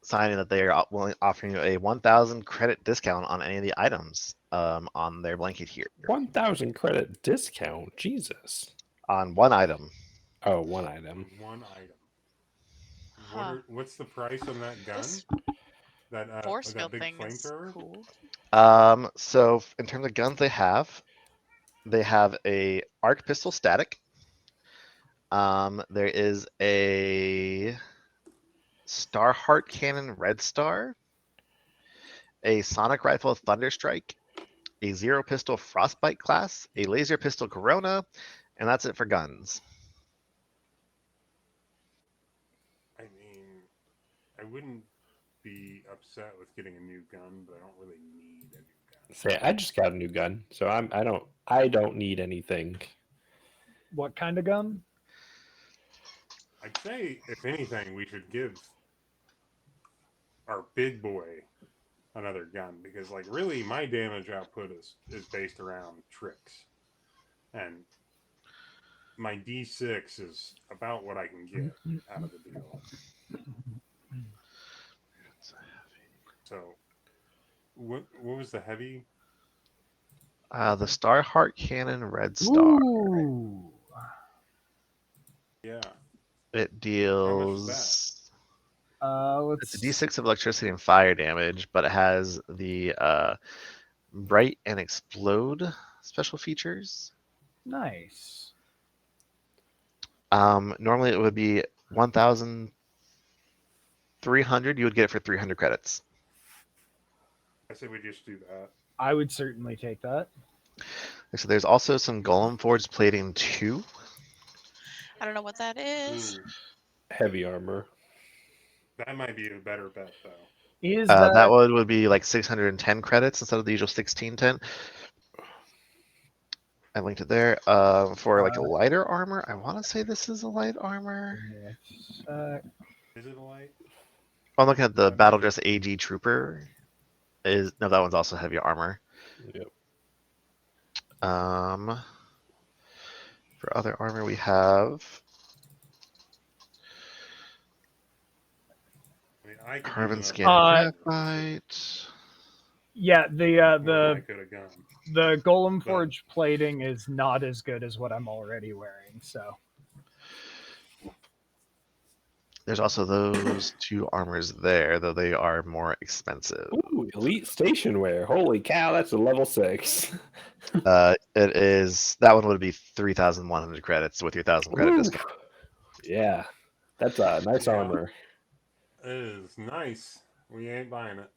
signing that they are offering you a 1,000 credit discount on any of the items on their blanket here. 1,000 credit discount. Jesus. On one item. Oh, one item. One item. Huh. What's the price on that gun? This That force that field big thing is flamethrower? cool. So in terms of guns they have a arc pistol static. There is a Starheart cannon Red Star, a sonic rifle Thunderstrike, a zero pistol Frostbite class, a laser pistol Corona, and that's it for guns. I mean, I wouldn't be upset with getting a new gun, but I don't really need a new gun. Say, I just got a new gun, so I don't need anything. What kind of gun? I'd say, if anything, we should give our big boy another gun because, like, really, my damage output is based around tricks, and my D6 is about what I can get out of the deal. So, what was the heavy? The Starheart cannon Red Star. Ooh. Yeah. It How much is deals. Let's It's a D6 of electricity and fire damage, but it has the bright and explode special features. nice. Normally it would be 1,300. You would get it for 300 credits. I say we just do that. I would certainly take that. So there's also some Golem Forged plating 2. I don't know what that is. Ooh, Heavy armor. that might be a better bet, though. Is That that one would be like 610 credits instead of the usual 1610. I linked it there. For like a lighter armor, I want to say this is a light armor. Is it a light? I'm looking at the Battle Dress AG Trooper. No, that one's also heavy armor. Yep. For other armor, we have I mean, I could carbon use skin another graphite. yeah, more than I could have gone. the Golem But- Forge plating is not as good as what I'm already wearing, so There's also those two armors there, though they are more expensive. Ooh, elite station wear. Holy cow, that's a level 6. It is that one would be 3,100 credits with your 1,000 credit Ooh. discount. Yeah. That's a nice Yeah. armor. It is nice. We ain't buying it.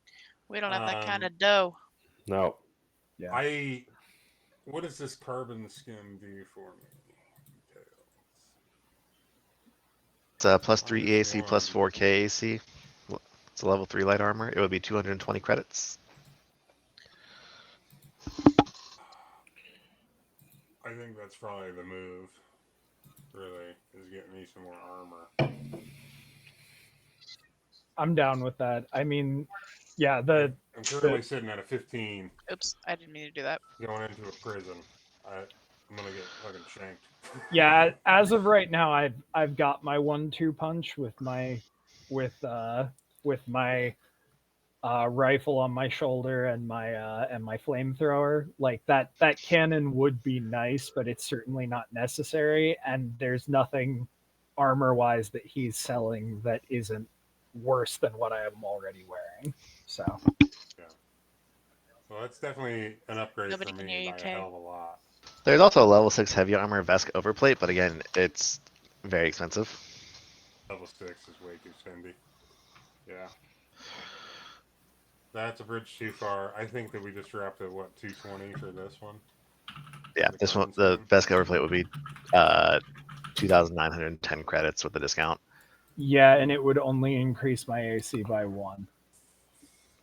We don't have that kind Um, of dough. No. yeah. What does this carbon skin do for me? It's a plus 3 EAC, One. plus 4 KAC. It's a level 3 light armor. It would be 220 credits. I think that's probably the move. Really, is getting me some more armor. I'm down with that. I mean, yeah, I'm currently sitting at a 15, Oops, I didn't mean to do that. going into a prison. I'm gonna get fucking shanked. yeah, as of right now I've got my 1-2 punch with my with my rifle on my shoulder and my flamethrower. Like that cannon would be nice, but it's certainly not necessary. And there's nothing armor wise that he's selling that isn't worse than what I am already wearing. So Yeah. Well, that's definitely an upgrade Nobody for can me hear you, by a Kay. hell of a lot. There's also a level 6 heavy armor vest overplate, but again, it's very expensive. Level 6 is way too spendy. Yeah. That's a bridge too far. I think that we just wrapped at what, 220 for this one? Yeah, The this one, carbon the skin? vest overplate would be 2,910 credits with the discount. yeah, and it would only increase my AC by 1.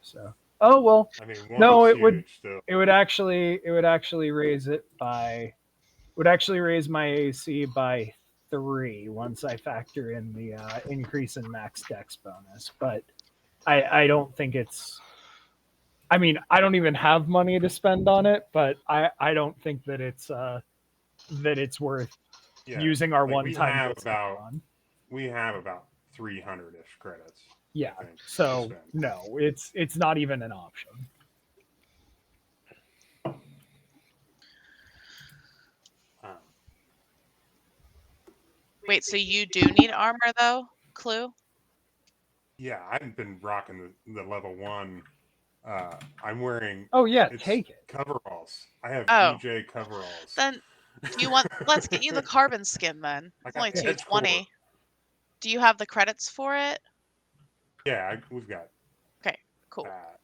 So oh well, I mean, one no, is it would huge still. it would actually raise it by would actually raise my AC by 3 once I factor in the increase in max dex bonus. But I don't think it's. I mean, I don't even have money to spend on it, but I don't think that it's worth Yeah. using our Like one time discount on. we have about 300-ish credits. Yeah. I think, to So spend. no, it's not even an option. Um, Wait, so you do need armor though, Clue? yeah, I've been rocking the level 1. I'm wearing Oh yeah, it's take it. coveralls. I have Oh. EJ coveralls. Then do you want? Let's get you the carbon skin then. I It's got only the edge core. 220. Do you have the credits for it? Yeah, we've got Cool. that.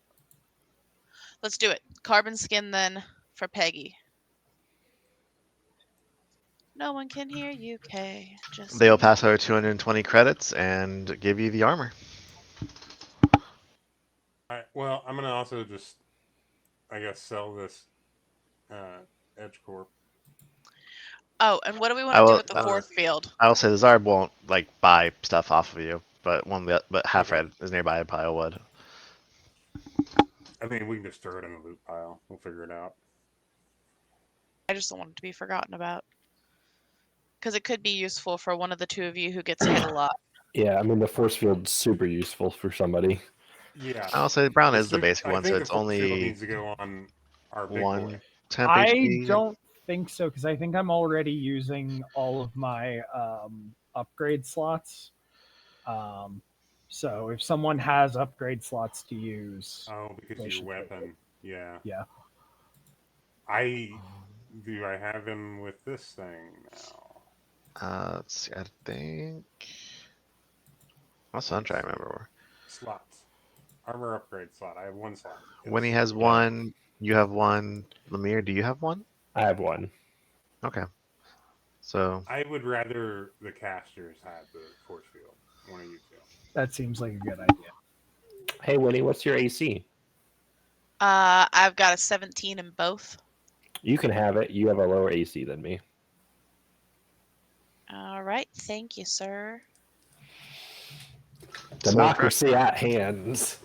Let's do it. Carbon skin then for Peggy. No one can hear you, Kay. Just They'll me. pass over 220 credits and give you the armor. Well, I'm gonna also just, I guess, sell this edge core. Oh, and what do we want I to do will. with the force field? I will say the Zarb won't like buy stuff off of you, but Half Okay. Red is nearby. It probably would. I mean, we can just throw it in the loot pile. We'll figure it out. I just don't want it to be forgotten about. Because it could be useful for one of the two of you who gets hit a lot. Yeah, I mean the force field's super useful for somebody. Yeah. I'll say Brown is the basic I one, think so the it's force field only needs to go on our big one boy. temp I HP. don't think so because I think I'm already using all of my upgrade slots. So if someone has upgrade slots to use, Oh, because they of your should take weapon. Yeah. Yeah. Do I have him with this thing now? Let's see. I think. Also, I'm trying to remember. Slots. Armor upgrade slot. I have one slot. When he Yes. has one, you have one. Lemire, do you have one? I have one. Okay. So I would rather the casters have the force field. One of you two. That seems like a good idea. Hey Winnie, what's your AC? I've got a 17 in both. You can have it. You have a lower AC than me. All right. Thank you, sir. Democracy at hands.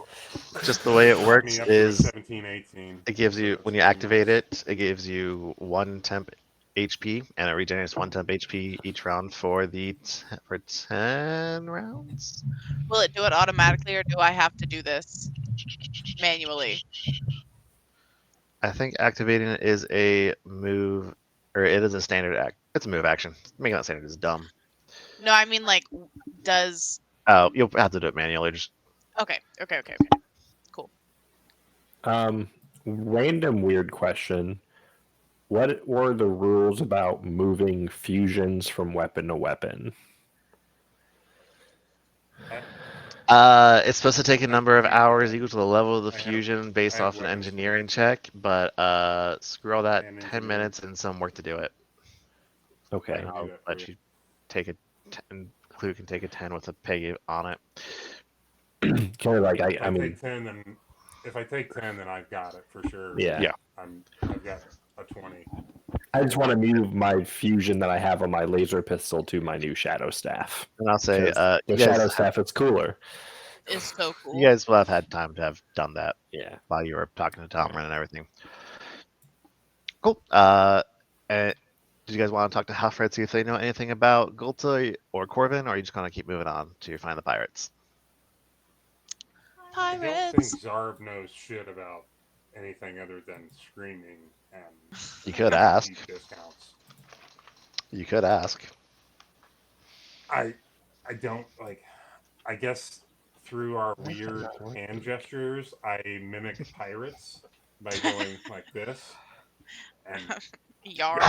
just the way it Brought works me up to is 17, 18. it gives you So when it's you pretty activate nice. it gives you one temp HP and it regenerates one temp HP each round for 10 rounds. Will it do it automatically or do I have to do this manually? I think activating it is a move, or it is a standard act. It's a move action. Making that standard is dumb. No, I mean like does. Oh, you'll have to do it manually. Just Okay. Cool. Random weird question. What were the rules about moving fusions from weapon to weapon? It's supposed to take a number of hours equal to the level of the I have- fusion based I have off an weapons engineering check, but screw all that. And 10 engineering. minutes and some work to do it. Okay. I can do I'll that for let you. you take a 10. Clue can take a 10 with a peg on it. Kind of like If I mean, take 10, then if I take 10, then I've got it for sure. yeah. Yeah. I've got a 20. I just want to move my fusion that I have on my laser pistol to my new shadow staff. And I'll say, 'Cause the you shadow guys, staff is cooler. Is so cool. you guys will have had time to have done that Yeah. while you were talking to Tomlin and everything. Cool. And did you guys want to talk to Halfred, see if they know anything about Gulta or Corvin, or are you just going to keep moving on to find the pirates? I don't think Pirates. Zarb knows shit about anything other than screaming and You could ask. deep discounts. You could ask. I don't like. I guess through our weird hand gestures, I mimic pirates by going like this and Yarr.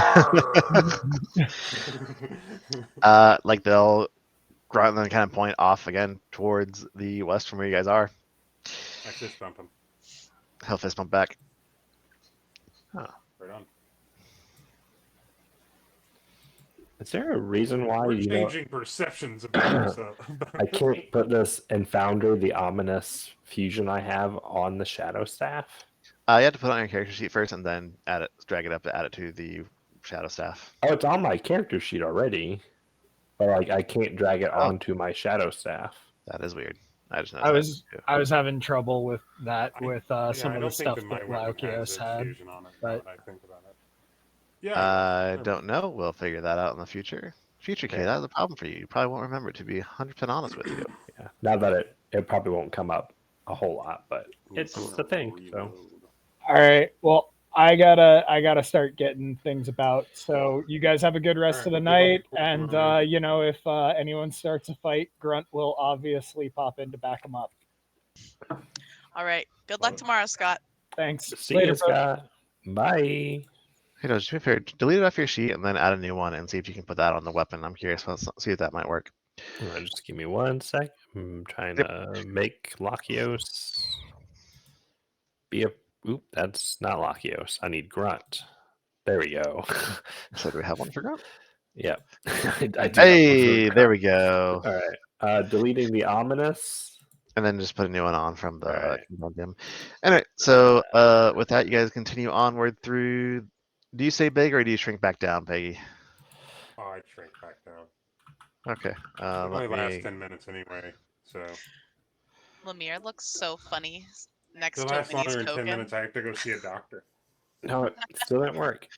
Yarr. Like they'll grunt and then kind of point off again towards the west from where you guys are. I fist bump him. He'll fist bump back. Right on. Is there a reason why We're you know changing perceptions about this. I can't put this and Founder, the ominous fusion I have, on the Shadow Staff? You have to put it on your character sheet first, and then add it, drag it up to add it to the shadow staff. Oh, it's on my character sheet already, but like I can't drag it Oh. onto my Shadow Staff. That is weird. I just know. I was having trouble with that with Yeah, some I of don't the think stuff that my that weapon has Laukios a had. fusion on it. but- Now that I think about it. Yeah. I don't know. We'll figure that out in the future. Future K, Yeah. that's a problem for you. You probably won't remember it, to be 100% honest with you. Yeah. Now that it probably won't come up a whole lot, but it's the thing. So All right. Well, I gotta start getting things about. So you guys have a good rest of the night, and if anyone starts a fight, Grunt will obviously pop in to back them up. All right. Good luck tomorrow, Scott. Thanks. see Later, you, bro. Scott. Bye. Hey, no, just be fair. Delete it off your sheet and then add a new one and see if you can put that on the weapon. I'm curious. See if that might work. Just give me 1 sec. I'm trying to make Lachios be a. Oop, that's not Lachios. I need Grunt. There we go. So do we have one for Grunt? Yep. I do have one for Hey, Grunt. there we go. All right. Deleting the ominous. And then just put a new one on from the Right. gym. Anyway, so with that, you guys continue onward through. Do you stay big or do you shrink back down, Peggy? Oh, I shrink back down. Okay. It only Let lasts me. 10 minutes anyway, so Lemire looks so funny next if it to him, lasts and he's longer than 10 coking. minutes, I have to go see a doctor. No, it still didn't work.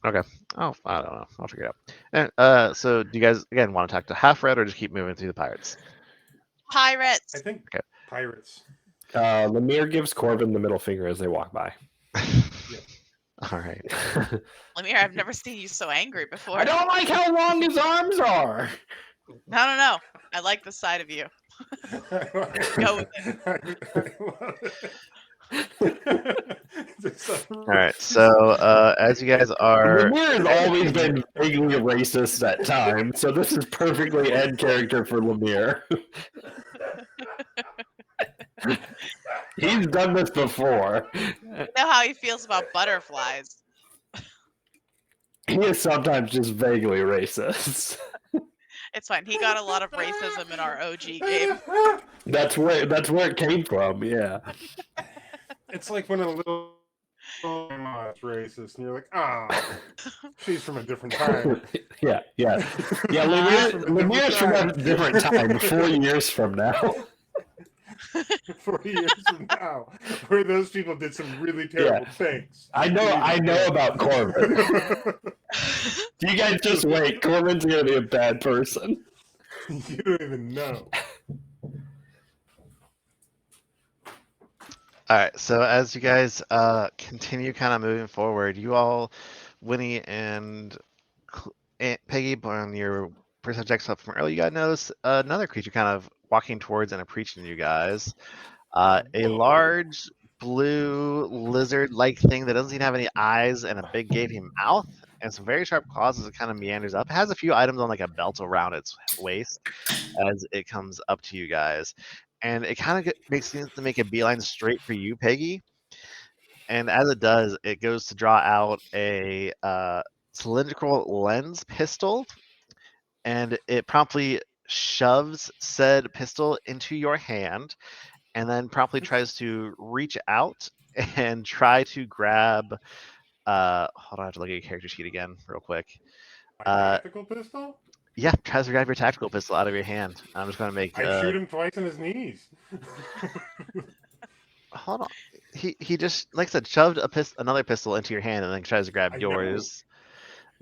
Okay. Oh, I don't know. I'll figure it out. So do you guys again want to talk to Half Red or just keep moving through the pirates? Pirates. I think Okay. pirates. Lemire gives Corbin the middle finger as they walk by. All right. Lemire, I've never seen you so angry before. I don't like how long his arms are. No. I like the side of you. Go with All right. So as you guys are, Lemire has always been vaguely racist at times, so this is perfectly end character for Lemire. He's done this before. You know how he feels about butterflies. He is sometimes just vaguely racist. It's fine. He got a lot of racism in our OG game. That's where it came from. Yeah. It's like when a little grandma is racist, and you're like, ah, she's from a different time. Yeah. Lemire's from a different time. 4 years from now. 4 years from now, where those people did some really terrible things. I know about Corbin. You guys just wait. Corbin's gonna be a bad person. You don't even know. all right. So as you guys continue kind of moving forward, you all, Winnie and Peggy, on your personal checks up from earlier, you guys notice another creature kind of walking towards and approaching you guys. A large blue lizard-like thing that doesn't seem to have any eyes and a big gaping mouth and some very sharp claws as it kind of meanders up. It has a few items on like a belt around its waist as it comes up to you guys. And it kind of seems to make a beeline straight for you, Peggy. And as it does, it goes to draw out a cylindrical lens pistol, and it promptly shoves said pistol into your hand, and then promptly tries to reach out and try to grab. Hold on, I have to look at your character sheet again, real quick. My tactical pistol? Yeah, tries to grab your tactical pistol out of your hand. I'm just going to make. I shoot him twice in his knees. Hold on. He just, like I said, shoved another pistol into your hand and then tries to grab I know. yours.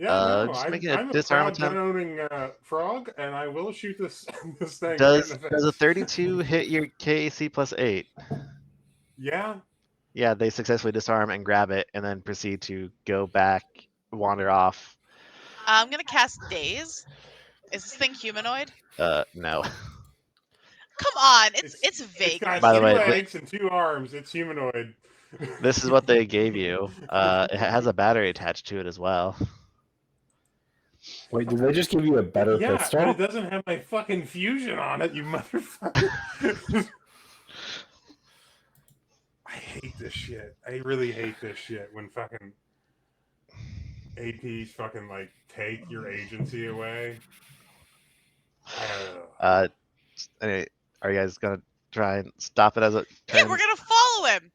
Yeah, no, just making a I'm a disarm proud attempt. gun-owning frog, and I will shoot this this thing Does right in the does a face. 32 hit your KAC plus 8? Yeah, Yeah, they successfully disarm and grab it, and then proceed to go back, wander off. I'm gonna cast Daze. Is this thing humanoid? No. Come on, it's it's vaguely got By the 2 way, humanoid. legs and 2 arms. It's humanoid. This is what they gave you. It has a battery attached to it as well. Wait, did they just give you a better Yeah, pistol? but it doesn't have my fucking fusion on it, you motherfucker. I hate this shit. I really hate this shit when fucking APs fucking like take your agency away. Anyway, are you guys gonna try and stop it as it Yeah, turns? we're gonna follow him.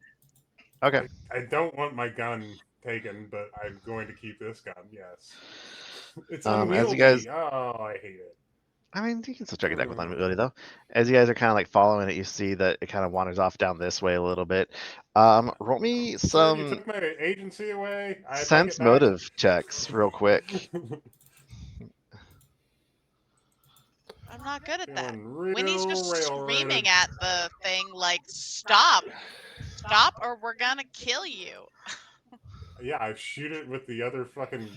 Okay. I don't want my gun taken, but I'm going to keep this gun. Yes, it's As unwieldy. you guys, Oh, I hate it. I mean, you can still check it deck with unwieldy though. As you guys are kind of like following it, you see that it kind of wanders off down this way a little bit. Roll me Sir, you some took my agency away. I'd like sense it back. motive checks real quick. I'm not good at that. Doing real Winnie's just railroaded. screaming at the thing like, "Stop! Stop, or we're gonna kill you." Yeah, I shoot it with the other fucking.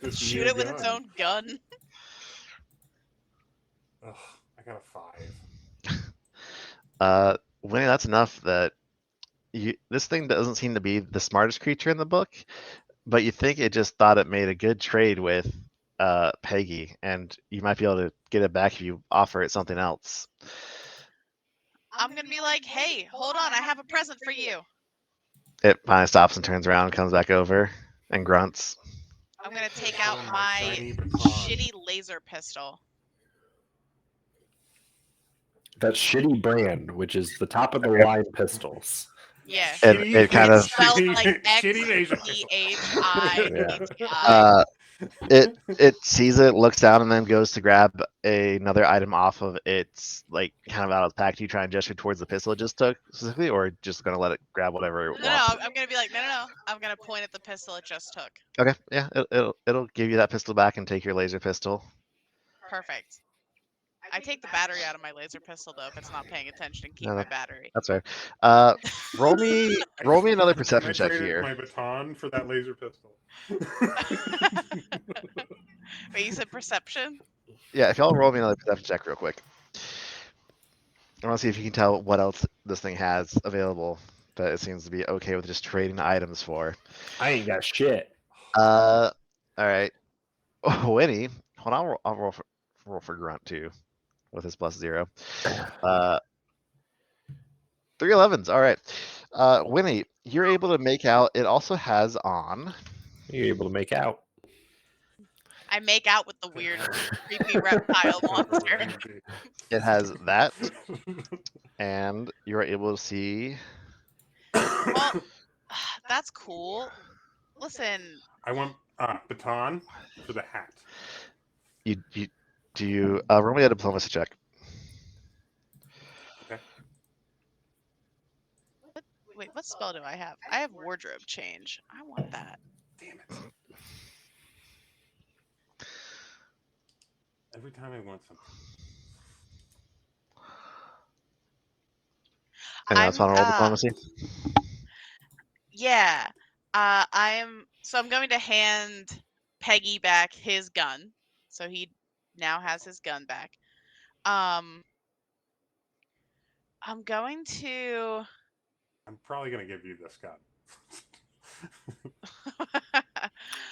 This Shoot new it with its gun. own gun. Ugh, I got a 5. Winnie, that's enough that this thing doesn't seem to be the smartest creature in the book, but you think it just thought it made a good trade with Peggy, and you might be able to get it back if you offer it something else. I'm gonna be like, "Hey, hold on, I have a present for you." It finally stops and turns around, comes back over, and grunts. I'm gonna take out Oh, my my shiny baton. shitty laser pistol. That shitty brand, which is the top of the line pistols. Yeah. It kind of spelled like shitty laser pistol. XEHI. it sees it, looks down, and then goes to grab another item off of its like kind of out of the pack. Do you try and gesture towards the pistol it just took specifically, or just gonna let it grab whatever it No, wants? I'm gonna be like, no. I'm gonna point at the pistol it just took. Okay, yeah, it'll give you that pistol back and take your laser pistol. Perfect. I take the battery out of my laser pistol though if it's not paying attention and keep No, my battery. That's fair. Roll me another perception check traded here. my baton for that laser pistol. Wait, you said perception? Yeah, if y'all roll me another perception check real quick. I want to see if you can tell what else this thing has available that it seems to be okay with just trading items for. I ain't got shit. All right. Winnie, hold on. I'll roll for Grunt too, with his +0. 3 11s. All right. Winnie, you're able to make out. It also has on. You're able to make out. I make out with the weird, creepy reptile monster. It has that, and you're able to see. Well, that's cool. Listen, I want baton for the hat. Roll me a diplomacy check. Okay. wait, what spell do I have? I have wardrobe change. I want that. Damn it. Every time I want something. And that's on roll diplomacy. Yeah. I'm going to hand Peggy back his gun. So he now has his gun back. I'm going to I'm probably gonna give you this gun.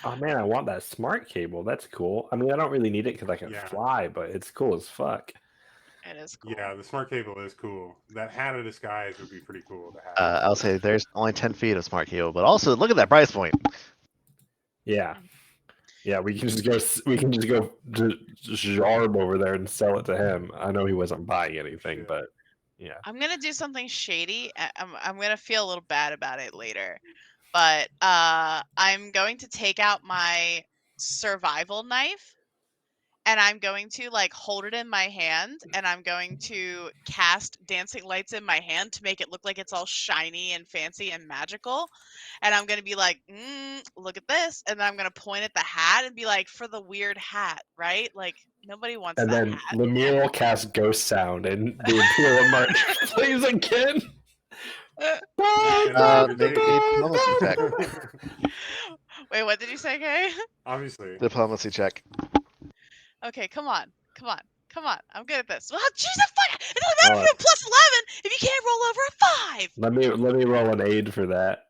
Oh man, I want that smart cable. That's cool. I mean, I don't really need it because I can fly, but it's cool as fuck. It is cool. Yeah, the smart cable is cool. That hat of disguise would be pretty cool to have. I'll say there's only 10 feet of smart cable, but also look at that price point. Yeah, yeah. We can just go Jarb over there and sell it to him. I know he wasn't buying anything, but yeah. I'm gonna do something shady. I'm gonna feel a little bad about it later, but I'm going to take out my survival knife and I'm going to like hold it in my hand, and I'm going to cast dancing lights in my hand to make it look like it's all shiny and fancy and magical. And I'm going to be like, look at this. And then I'm going to point at the hat and be like, for the weird hat, right? Like, nobody wants And that then hat. Lemire will cast Ghost Sound, and the Imperial March plays again. Make a diplomacy check. Wait, what did you say, Kay? Obviously. Diplomacy check. Okay, come on. I'm good at this. Well, Jesus fuck! It doesn't matter if you're plus 11 if you can't roll over a 5. Let me roll an aid for that.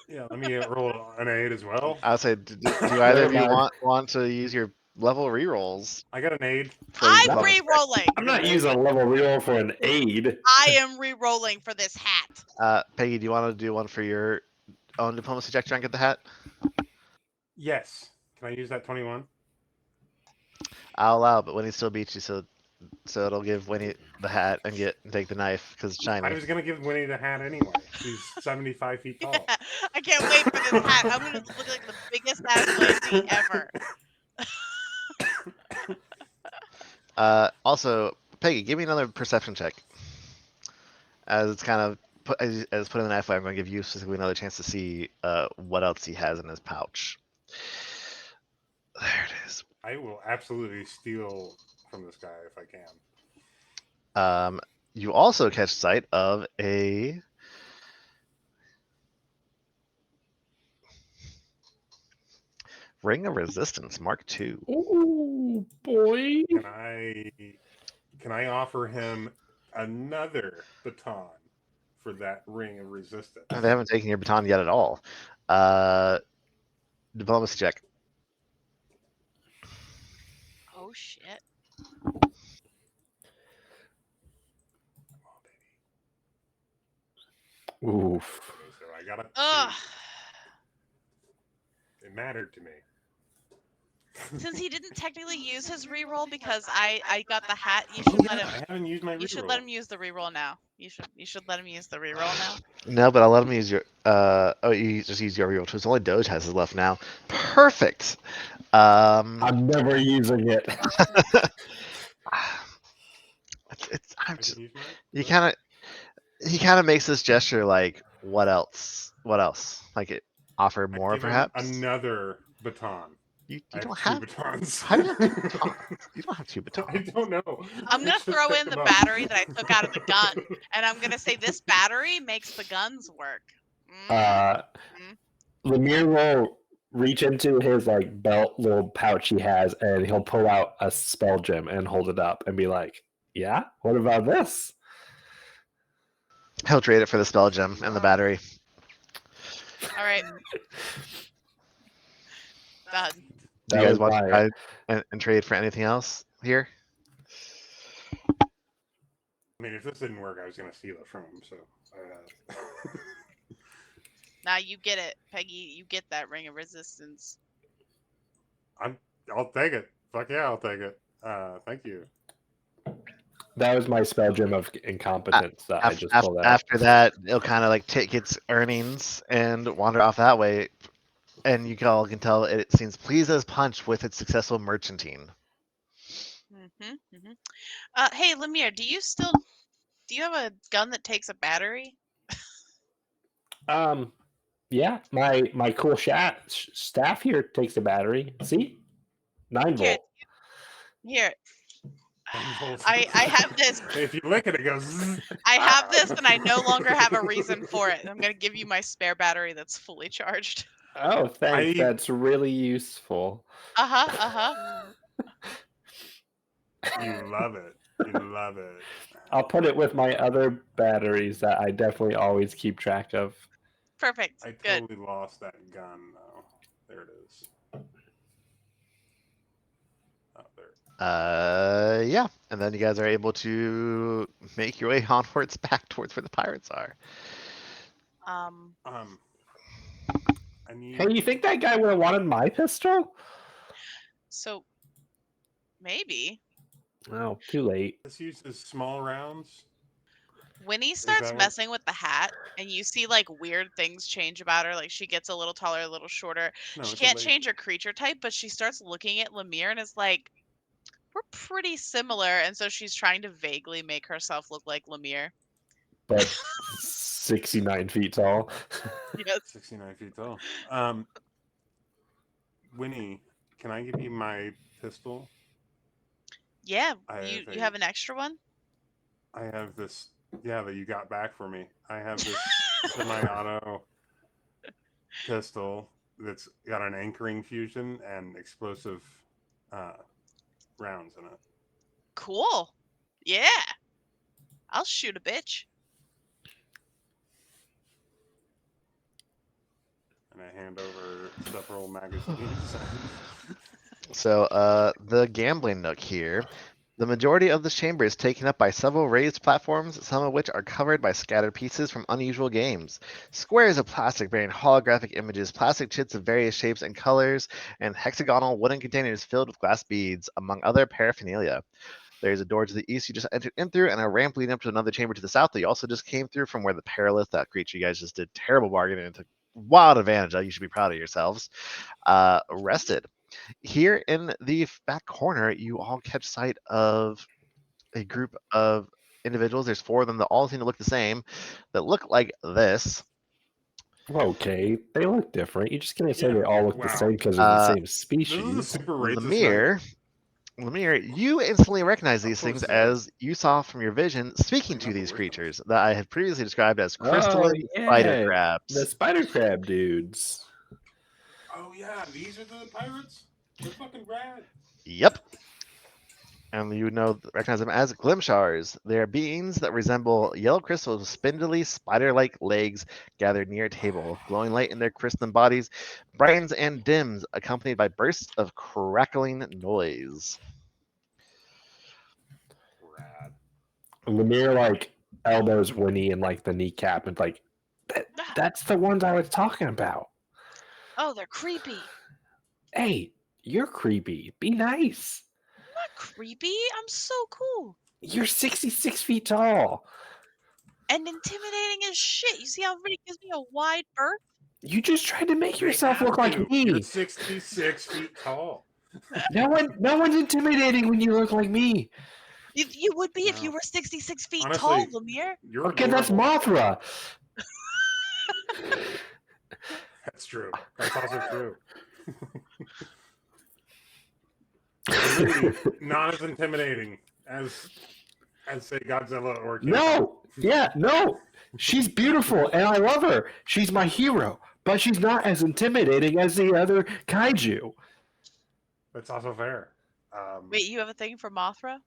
Yeah, let me roll an 8 as well. I would say, do either of you want to use your level rerolls? I got an 8. I'm re-rolling. I'm not using a level reroll for an aid. I am re-rolling for this hat. Peggy, do you want to do one for your own diplomacy check to try and get the hat? Yes. Can I use that 21? I'll allow, but Winnie still beats you, so it'll give Winnie the hat and take the knife because it's shiny. I was gonna give Winnie the hat anyway. She's 75 feet tall. Yeah, I can't wait for this hat. I'm gonna look like the biggest ass lady ever. Also, Peggy, give me another perception check. As it's kind of as putting the knife away, I'm going to give you specifically another chance to see what else he has in his pouch. There it is. I will absolutely steal from this guy if I can. You also catch sight of a Ring of Resistance Mark II. Ooh, boy. Can I offer him another baton for that Ring of Resistance? They haven't taken your baton yet at all. Diplomacy check. Oh shit. Oof. Okay, so I got a 2. Ugh. It mattered to me. Since he didn't technically use his reroll because I got the hat, you should let him. I haven't used my reroll. You should let him use the reroll now. You should let him use the reroll now. No, but I'll let him use your. You just use your reroll too. It's only Doge has it left now. Perfect. I'm never using it. He kind of makes this gesture like, what else? What else? Like it offer more, perhaps. Another baton. You I don't have have 2 batons. How do you have 2 batons? You don't have 2 batons. I don't know. I'm gonna throw in the battery that I took out of the gun, and I'm gonna say this battery makes the guns work. Lemire will reach into his like belt little pouch he has, and he'll pull out a spell gem and hold it up and be like, "Yeah, what about this?" He'll trade it for the spell gem and the battery. All right. Done. Do you guys want to try and trade for anything else here? I mean, if this didn't work, I was going to steal it from him. So, Now you get it, Peggy. You get that Ring of Resistance. I'll take it. Fuck yeah, I'll take it. Thank you. That was my spell gem of incompetence that I just pulled out. After that, it'll kind of like take its earnings and wander off that way. And you all can tell it seems pleased as punch with its successful merchantine. Hey, Lemire, do you have a gun that takes a battery? Yeah, my cool staff here takes a battery. See, 9 volt. Here. I have this. If you lick it, it goes. I have this, and I no longer have a reason for it. I'm gonna give you my spare battery that's fully charged. Oh, thanks. That's really useful. You love it. You love it. I'll put it with my other batteries that I definitely always keep track of. Perfect. I totally lost that gun, though. There it is. Oh, there. Yeah. And then you guys are able to make your way onwards back towards where the pirates are. Hey, you think that guy would have wanted my pistol? So, maybe. Oh, too late. Let's use the small rounds. When he starts messing with the hat, and you see like weird things change about her, like she gets a little taller, a little shorter. She can't change her creature type, but she starts looking at Lemire and is like, We're pretty similar, and so she's trying to vaguely make herself look like Lemire. But 69 feet tall. Yes. 69 feet tall. Winnie, can I give you my pistol? Yeah, I you have you have an extra one? I have this, that you got back for me. I have this semi-auto pistol that's got an anchoring fusion and explosive rounds in it. Cool. Yeah. I'll shoot a bitch. And I hand over several magazines. So, the gambling nook here. The majority of this chamber is taken up by several raised platforms, some of which are covered by scattered pieces from unusual games. Squares of plastic bearing holographic images, plastic chits of various shapes and colors, and hexagonal wooden containers filled with glass beads, among other paraphernalia. There's a door to the east you just entered in through, and a ramp leading up to another chamber to the south that you also just came through from where the perilous, that creature you guys just did terrible bargaining and took wild advantage of. You should be proud of yourselves. Rested. Here in the back corner, you all catch sight of a group of individuals. There's four of them that all seem to look the same, that look like this. Okay, they look different. You're just gonna say Yeah, they all look the wow. same because they're the same This is a species. super racist night. Lemire, you instantly recognize these Of course things they are. as you saw from your vision speaking to Not the these worst creatures that I had previously described as Oh, crystalline spider crabs. the spider crab dudes. Oh yeah, these are the pirates? They're fucking rad. Yep. And you recognize them as glimshars. They are beings that resemble yellow crystals with spindly, spider-like legs gathered near a table. Glowing light in their crystalline bodies brightens and dims, accompanied by bursts of crackling noise. Rad. Lemire like elbows Winnie in like the kneecap and like that's the ones I was talking about. Oh, they're creepy. Hey, you're creepy. Be nice. I'm not creepy. I'm so cool. You're 66 feet tall. And intimidating as shit. You see how everybody gives me a wide berth? You just tried to make They yourself have look like to. me. You're 66 feet tall. No one's intimidating when you look like me. You would be if No. you were 66 feet Honestly, tall, Lemire. You're Okay, that's adorable. Mothra. That's true. That's also true. Really not as intimidating as say Godzilla or King Kong. No. She's beautiful and I love her. She's my hero, but she's not as intimidating as the other kaiju. That's also fair. Wait, you have a thing for Mothra?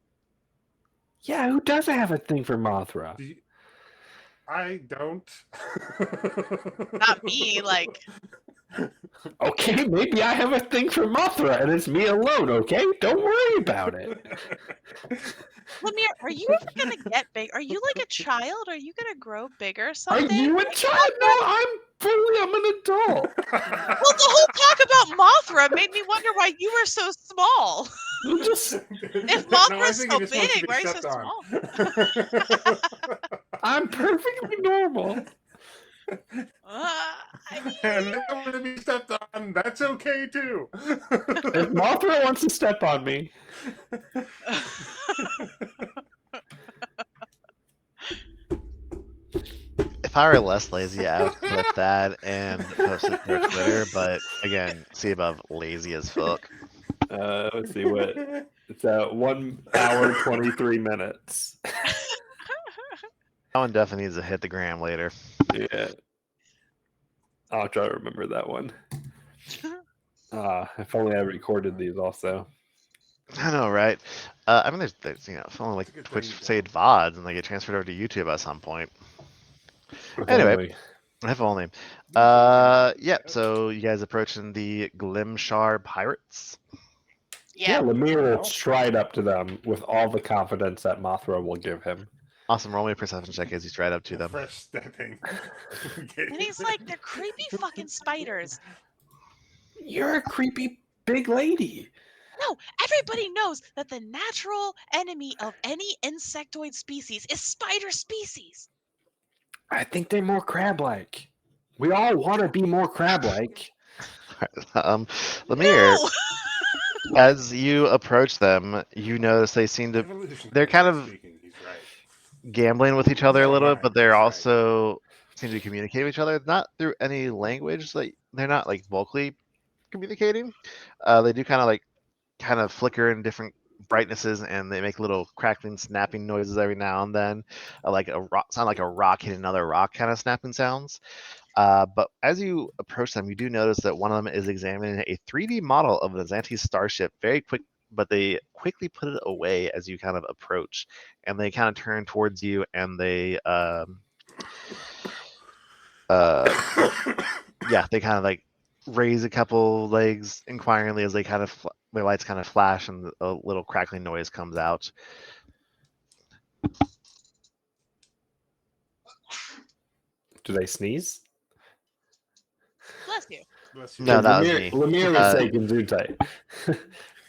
Yeah, who doesn't have a thing for Mothra? I don't. Not me, like. Okay, maybe I have a thing for Mothra and it's me alone, okay? Don't worry about it. Lemire, are you ever gonna get big? Are you like a child? Are you gonna grow bigger Are someday? you a child? No, I'm an adult. Well, the whole talk about Mothra made me wonder why you were so small. If Mothra's so big, why are you so small? I'm perfectly normal. I mean, And I want to be stepped on. That's okay too. If Mothra wants to step on me, If I were less lazy, I would clip that and post it to Twitter. But again, see above, lazy as fuck. let's see what it's at 1 hour 23 minutes. That one definitely needs to hit the gram later. Yeah, I'll try to remember that one. If only I recorded these also. I know, right? I mean, there's if only like It's a good Twitch thing you saved VODs and they get transferred over to YouTube at some point. If Anyway. only. If only. Yeah. So you guys approaching the Glimshar pirates? Yeah, yeah. Lemire will stride up to them with all the confidence that Mothra will give him. Awesome. Roll me a perception check as you stride up to them. Fresh stepping. And he's like, they're creepy fucking spiders. You're a creepy big lady. No, everybody knows that the natural enemy of any insectoid species is spider species. I think they're more crab-like. We all want to be more crab-like. Lemire, No! As you approach them, you notice they seem to they're kind of speaking. He's right. gambling with each other a So am little I. bit, but they're He's right. also seem to communicate with each other, not through any language. Like they're not like vocally communicating. They do kind of flicker in different brightnesses, and they make little crackling, snapping noises every now and then, like a rock, sound like a rock hitting another rock kind of snapping sounds. But as you approach them, you do notice that one of them is examining a 3D model of an Azanti starship very quick, but they quickly put it away as you kind of approach, and they kind of turn towards you, and they yeah, they kind of like raise a couple legs inquiringly as they kind of their lights kind of flash and a little crackling noise comes out. Do they sneeze? Bless you. Bless you. No, that was Lemire, me. Lemire was saying Gesundheit.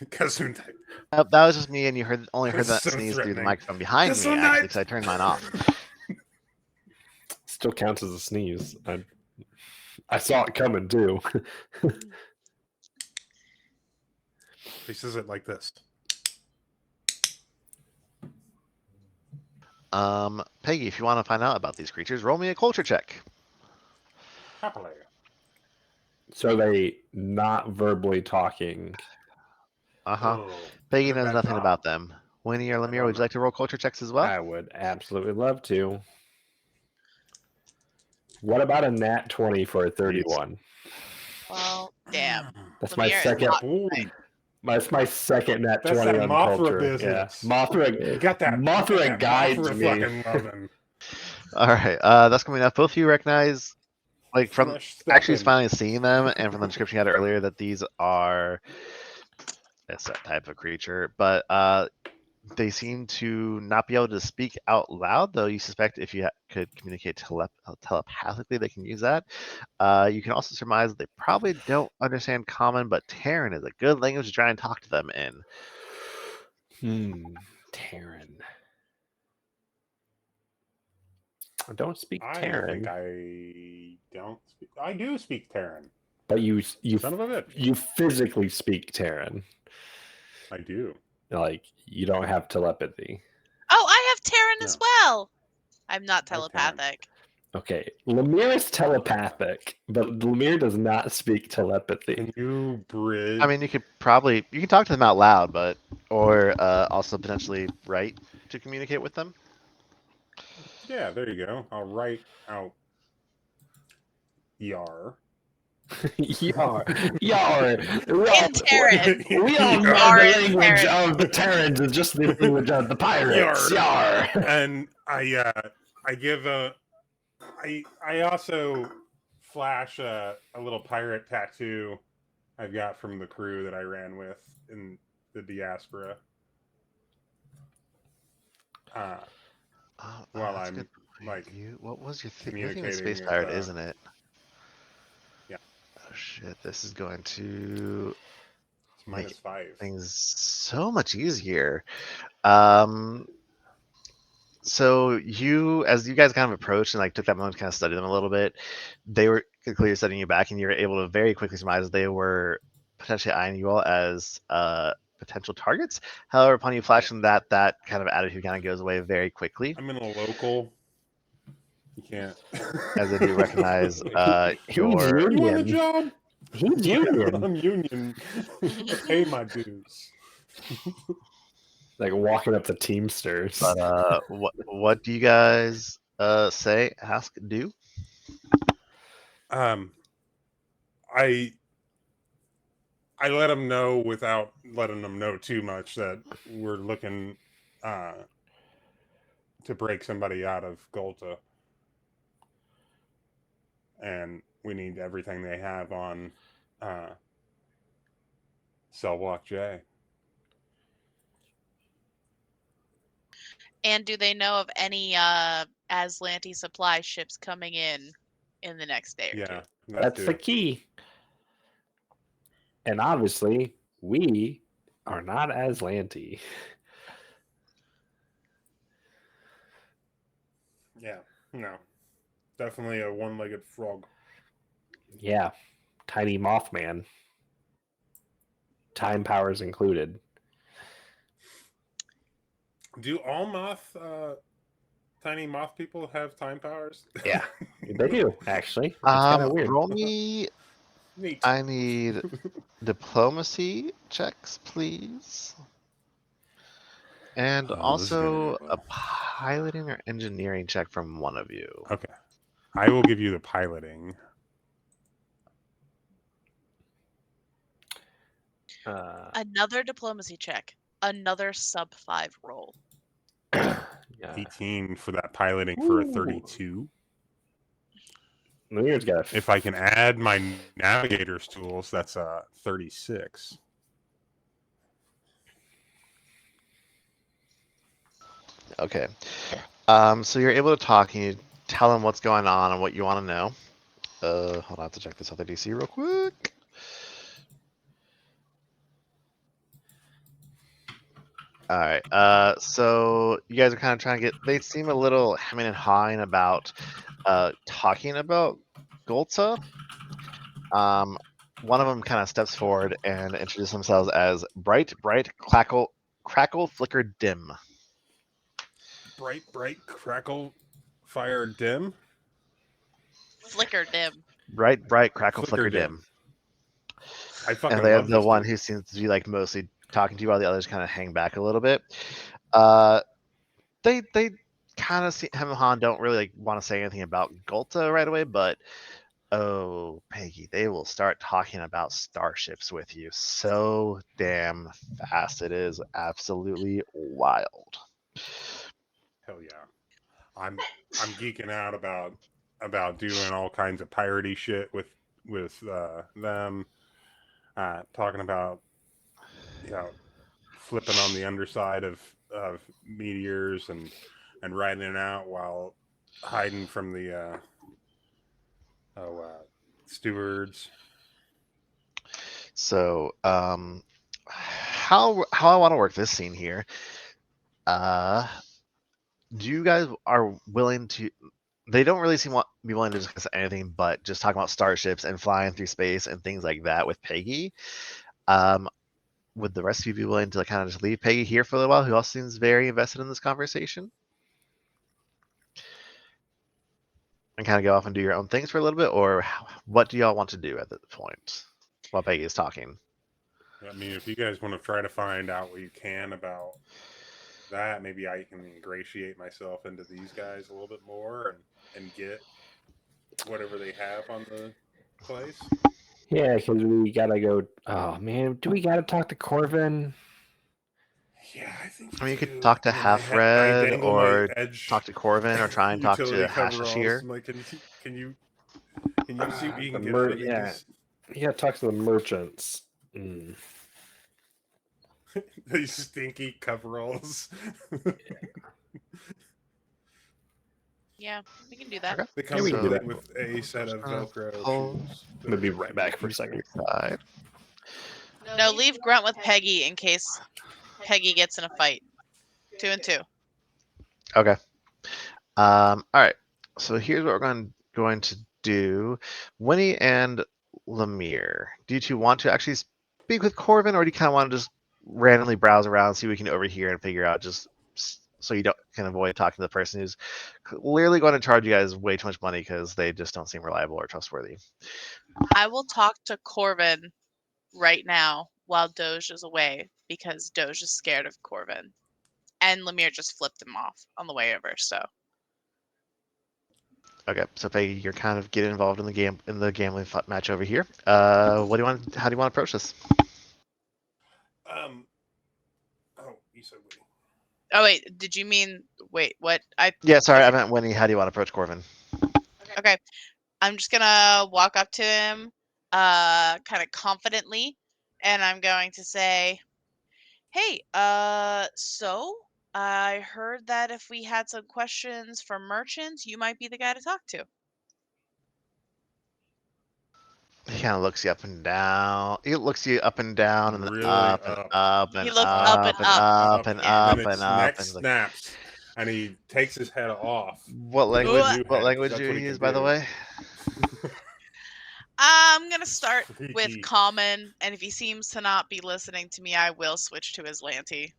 Gesundheit. That was just me, and you only heard that So sneeze through the threatening. microphone behind me, Gesundheit! actually, because I turned mine off. Still counts as a sneeze. I saw it coming too. He says it like this. Peggy, if you want to find out about these creatures, roll me a culture check. Happily. So they not verbally talking. Uh-huh. Oh, Peggy what a knows bad nothing job. about them. Winnie or I Lemire, don't would you like to roll culture checks as well? I would absolutely love to. What about a nat 20 for a 31? Well, damn. That's my Lemire is second. not- Boy, That's my second nat that's 20 that on Mothra culture. business. Yeah, Mothra. You got that. Mothra that guides Mothra me. fucking loving. All right, that's going to be enough. Both of you recognize, like, from Flesh actually stepping. finally seeing them and from the description you had earlier, that these are it's that type of creature, but they seem to not be able to speak out loud, though you suspect if you could communicate telepathically, they can use that. You can also surmise that they probably don't understand Common, but Terran is a good language to try and talk to them in. Terran. I don't speak I Terran. think I don't speak. I do speak Terran. But you Son of a bitch. you physically speak Terran. I do. Like you don't have telepathy. Oh, I have Terran as No. well. I'm not I have Terran. telepathic. Okay, Lemire is telepathic, but Lemire does not speak telepathy. Can you bridge? I mean, you can talk to them out loud, but or also potentially write to communicate with them. Yeah, there you go. I'll write out Yar. Yar. In Terran. We all know Yar the in language Terran. of the Terrans is just the language of the pirates. Yar. And I give I also flash a little pirate tattoo I've got from the crew that I ran with in the diaspora. While I'm like what was your thing? Your thing communicating is Space with, Pirate, isn't it? Yeah. Oh shit! This is going to it's make -5. things so much easier. So as you guys kind of approached and like took that moment to kind of study them a little bit, they were clearly setting you back, and you were able to very quickly surmise they were potentially eyeing you all as potential targets. However, upon you flashing that kind of attitude kind of goes away very quickly, I'm in a local. You can't. as they do recognize He's your. You want a union. job? He's Yeah, union. I'm union. I pay my dues. Like walking up the Teamsters. But what do you guys say, ask, do? I let them know without letting them know too much that we're looking to break somebody out of Golta. And we need everything they have on Cell Block J. And do they know of any Aslanti supply ships coming in the next day or Yeah, two? That's the key. And obviously, we are not Aslanti. Yeah, no. Definitely a one-legged frog. Yeah. Tiny Mothman. time powers included. Do all tiny moth people have time powers? Yeah, they do actually. It's kind of weird. Roll me. Neat. I need diplomacy checks, please. And Oh, this is gonna be also fun. a piloting or engineering check from one of you. Okay. I will give you the piloting. Another diplomacy check. Another sub 5 roll. Yeah. 18 for that piloting for a Ooh. 32. Lumire's got If I can add my navigator's tools, that's a 36. Okay. So you're able to talk and you tell them what's going on and what you want to know. Hold on, I have to check this other DC real quick. All right. So you guys are kind of trying to get. They seem a little hemming and hawing about talking about Golta. One of them kind of steps forward and introduces themselves as Bright, Crackle, Flicker, Dim. Bright, crackle, fire, dim. Flicker dim. Bright, Crackle, Flicker, Dim. I fucking And they have love the this one dude. who seems to be like mostly talking to you while the others kind of hang back a little bit. They kind of see him and Han don't really like want to say anything about Golta right away, but oh, Peggy, they will start talking about starships with you so damn fast. It is absolutely wild. Hell yeah. I'm geeking out about doing all kinds of piratey shit with them. Talking about flipping on the underside of meteors and riding it out while hiding from the stewards. So, how I want to work this scene here? Do you guys are willing to? They don't really seem be willing to discuss anything but just talking about starships and flying through space and things like that with Peggy. Would the rest of you be willing to kind of just leave Peggy here for a little while, who also seems very invested in this conversation? And kind of go off and do your own things for a little bit, or what do y'all want to do at this point while Peggy is talking? I mean, if you guys want to try to find out what you can about that, maybe I can ingratiate myself into these guys a little bit more and get whatever they have on the place. Yeah, because we gotta go. Oh man, do we gotta talk to Corvin? Yeah, I think. I mean, you could talk to Half Red or talk to Corvin or try and talk to Hashashir. I'm like, can you see what you can The get out of these? yeah, you gotta talk to the merchants. These stinky coveralls. Yeah, we can do that. Okay. They come we can do that. with a set of Velcro shoes. I'm gonna be right back for a second. Side. No, leave Grunt with Peggy in case Peggy gets in a fight. 2 and 2. Okay. All right. So here's what we're going to do. Winnie and Lemire, do you two want to actually speak with Corvin, or do you kind of want to just randomly browse around, see what we can overhear, and figure out just so you can avoid talking to the person who's clearly going to charge you guys way too much money because they just don't seem reliable or trustworthy? I will talk to Corvin right now while Doge is away because Doge is scared of Corvin. And Lemire just flipped him off on the way over, so. Okay, so Peggy, you're kind of getting involved in the gambling match over here. How do you want to approach this? Oh, you said Winnie. Oh wait, did you mean what? Yeah, sorry, I meant Winnie. How do you want to approach Corvin? Okay. I'm just gonna walk up to him, kind of confidently, and I'm going to say, "Hey, so I heard that if we had some questions for merchants, you might be the guy to talk to." He kind of looks you up and down. He looks you up and down, and then Really up and up and He looks up up and and up. up and Yeah. up And and its up. neck And like, snaps, and he takes his head off. what language? New What head, language 'cause do that's you what he use, can by the do. way? I'm gonna start with Freaky. common, and if he seems to not be listening to me, I will switch to his Lanty.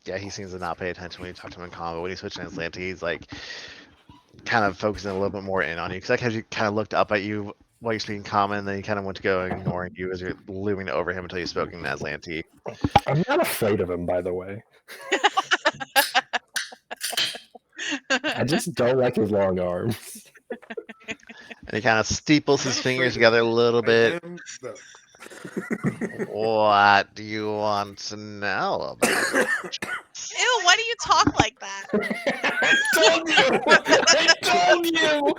Yeah, he seems to not pay attention when you talk to him in common. But when you switch to his Lanty, he's like kind of focusing a little bit more in on you. Because like, as you kind of looked up at you while you're speaking common, and then he kind of went to go ignoring you as you're looming over him until you spoke in Aslanti. I'm not afraid of him, by the way. I just don't like his long arms. And he kind of steeples his I'm fingers afraid of together a little I bit. am, though. What do you want to know about it? Ew, why do you talk like that? I told you!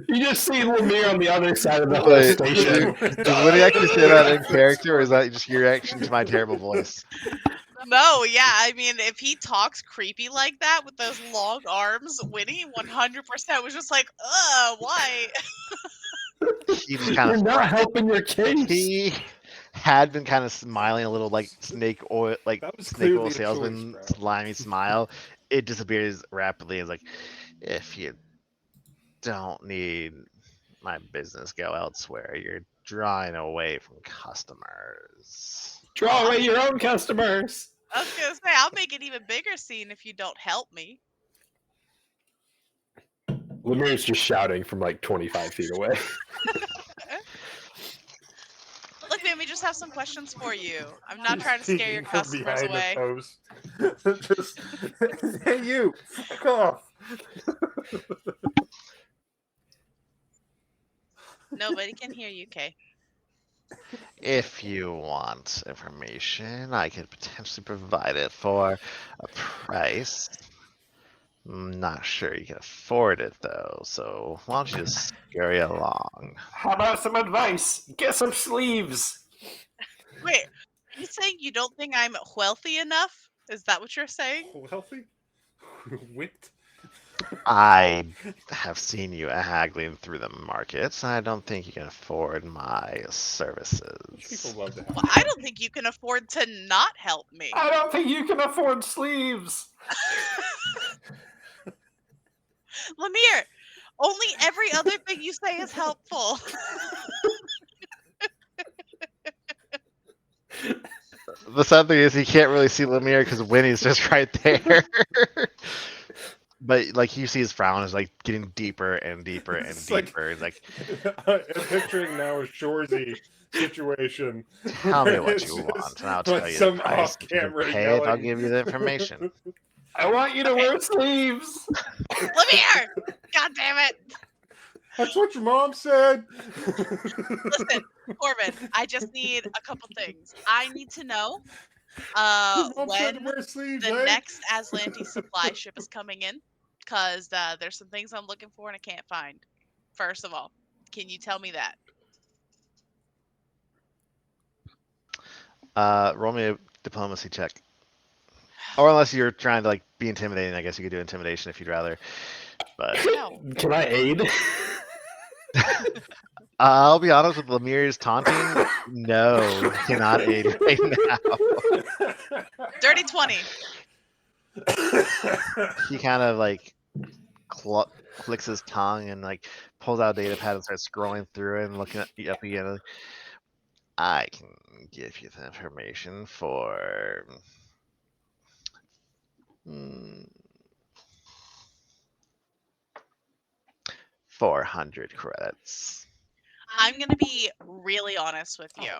You just see Lemire on the other side of the whole Wait, station. does Winnie actually say that in character, or is that just your reaction to my terrible voice? No, yeah, I mean, if he talks creepy like that with those long arms, Winnie 100% was just like, why? He just kind You're of not helping your case. he had been kind of smiling a little like snake oil, like That was snake oil clearly a salesman, choice, bro. slimy smile. It disappears rapidly. It's like, if you don't need my business, go elsewhere. You're drawing away from customers. Draw away your own customers. I was gonna say, I'll make an even bigger scene if you don't help me. Lemire's just shouting from like 25 feet away. Look, man, we just have some questions for you. I'm not trying to scare your Speaking from customers behind away. the post. Just, hey, you, fuck off. Nobody can hear you, Kay. If you want information, I could potentially provide it for a price. I'm not sure you can afford it though, so why don't you just scurry along? How about some advice? Get some sleeves. Wait, are you saying you don't think I'm wealthy enough? Is that what you're saying? Healthy? Whipped? I have seen you haggling through the markets. I don't think you can afford my services. People love to have Well, I don't think you can afford to not help me. I don't think you can afford sleeves. Lemire, only every other thing you say is helpful. The sad thing is he can't really see Lemire because Winnie's just right there. But like you see his frown is like getting deeper and deeper and It's like- deeper. It's like, I'm picturing now a Shorzy situation. tell me where what it's you just want, and I'll like tell you the some price. If you can off-camera pay if I'll yelling. give you the information. I want you to wear sleeves. Lemire! God damn it! That's what your mom said. Listen, Corbin, I just need a couple things. I need to know Your mom said to when wear sleeves, the eh? next Aslanti supply ship is coming in, because there's some things I'm looking for and I can't find. First of all, can you tell me that? Roll me a diplomacy check. Or unless you're trying to like be intimidating, I guess you could do intimidation if you'd rather. But No. Can I aid? I'll be honest with Lemire's taunting. No, you cannot aid right now. Dirty 20. He kind of like clicks his tongue and like pulls out a data pad and starts scrolling through it and looking at up again. I can give you the information for 400 credits. I'm going to be really honest with you.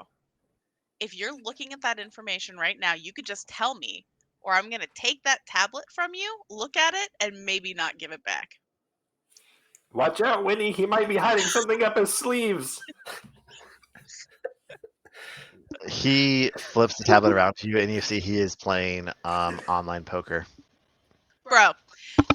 If you're looking at that information right now, you could just tell me, or I'm going to take that tablet from you, look at it, and maybe not give it back. Watch out, Winnie. He might be hiding something up his sleeves. He flips the tablet around to you, and you see he is playing online poker. Bro,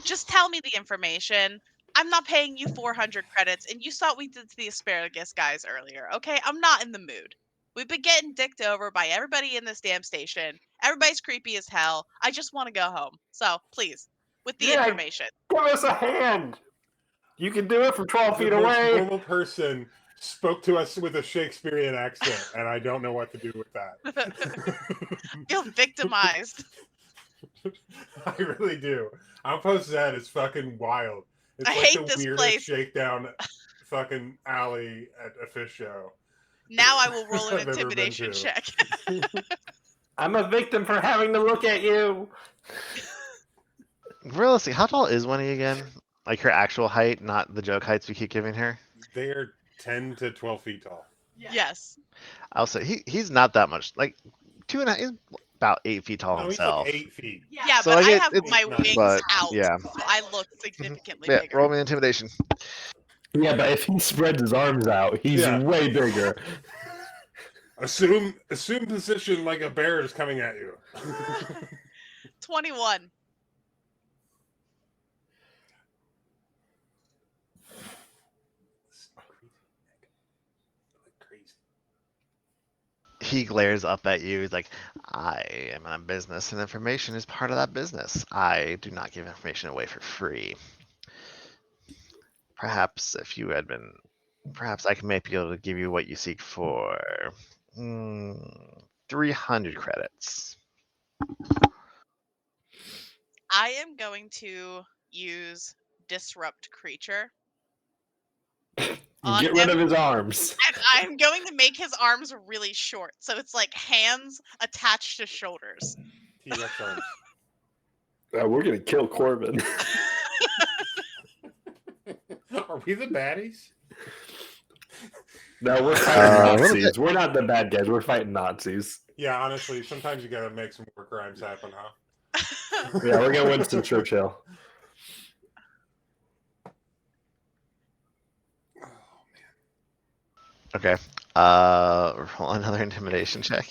just tell me the information. I'm not paying you 400 credits, and you saw what we did to the asparagus guys earlier, okay? I'm not in the mood. We've been getting dicked over by everybody in this damn station. Everybody's creepy as hell. I just want to go home. So, please, with the information. Give us a hand. You can do it from 12 feet The most away. normal person spoke to us with a Shakespearean accent, and I don't know what to do with that. Feel victimized. I really do. Outpost Z is fucking wild. It's I like hate the this weirdest place. shakedown fucking alley at a fish show. Now I will roll an I've ever been intimidation to. check. I'm a victim for having to look at you. Realistically, how tall is Winnie again? Like her actual height, not the joke heights we keep giving her. They are 10 to 12 feet tall. Yes. I'll say he's not that much. Like 2.5, he's about 8 feet tall No, he's himself. like 8 feet. Yeah, So but I I get have it's- my wings but, out, yeah. so I look significantly Yeah, bigger. roll me intimidation. Yeah, but if he spreads his arms out, he's Yeah. way bigger. Assume position like a bear is coming at you. 21. Crazy. He glares up at you. He's like, I am in a business and information is part of that business. I do not give information away for free. Perhaps if you had been, perhaps I may be able to give you what you seek for 300 credits. I am going to use Disrupt Creature on Get rid him, of his arms. and I'm going to make his arms really short, so it's like hands attached to shoulders. T-Rex arms. We're gonna kill Corbin. Are we the baddies? No, we're fighting let me Nazis. We're not the bad guys. We're fighting Nazis. Yeah, honestly, sometimes you gotta make some war crimes happen, huh? Yeah, we're gonna Winston Churchill. Okay. Roll another intimidation check.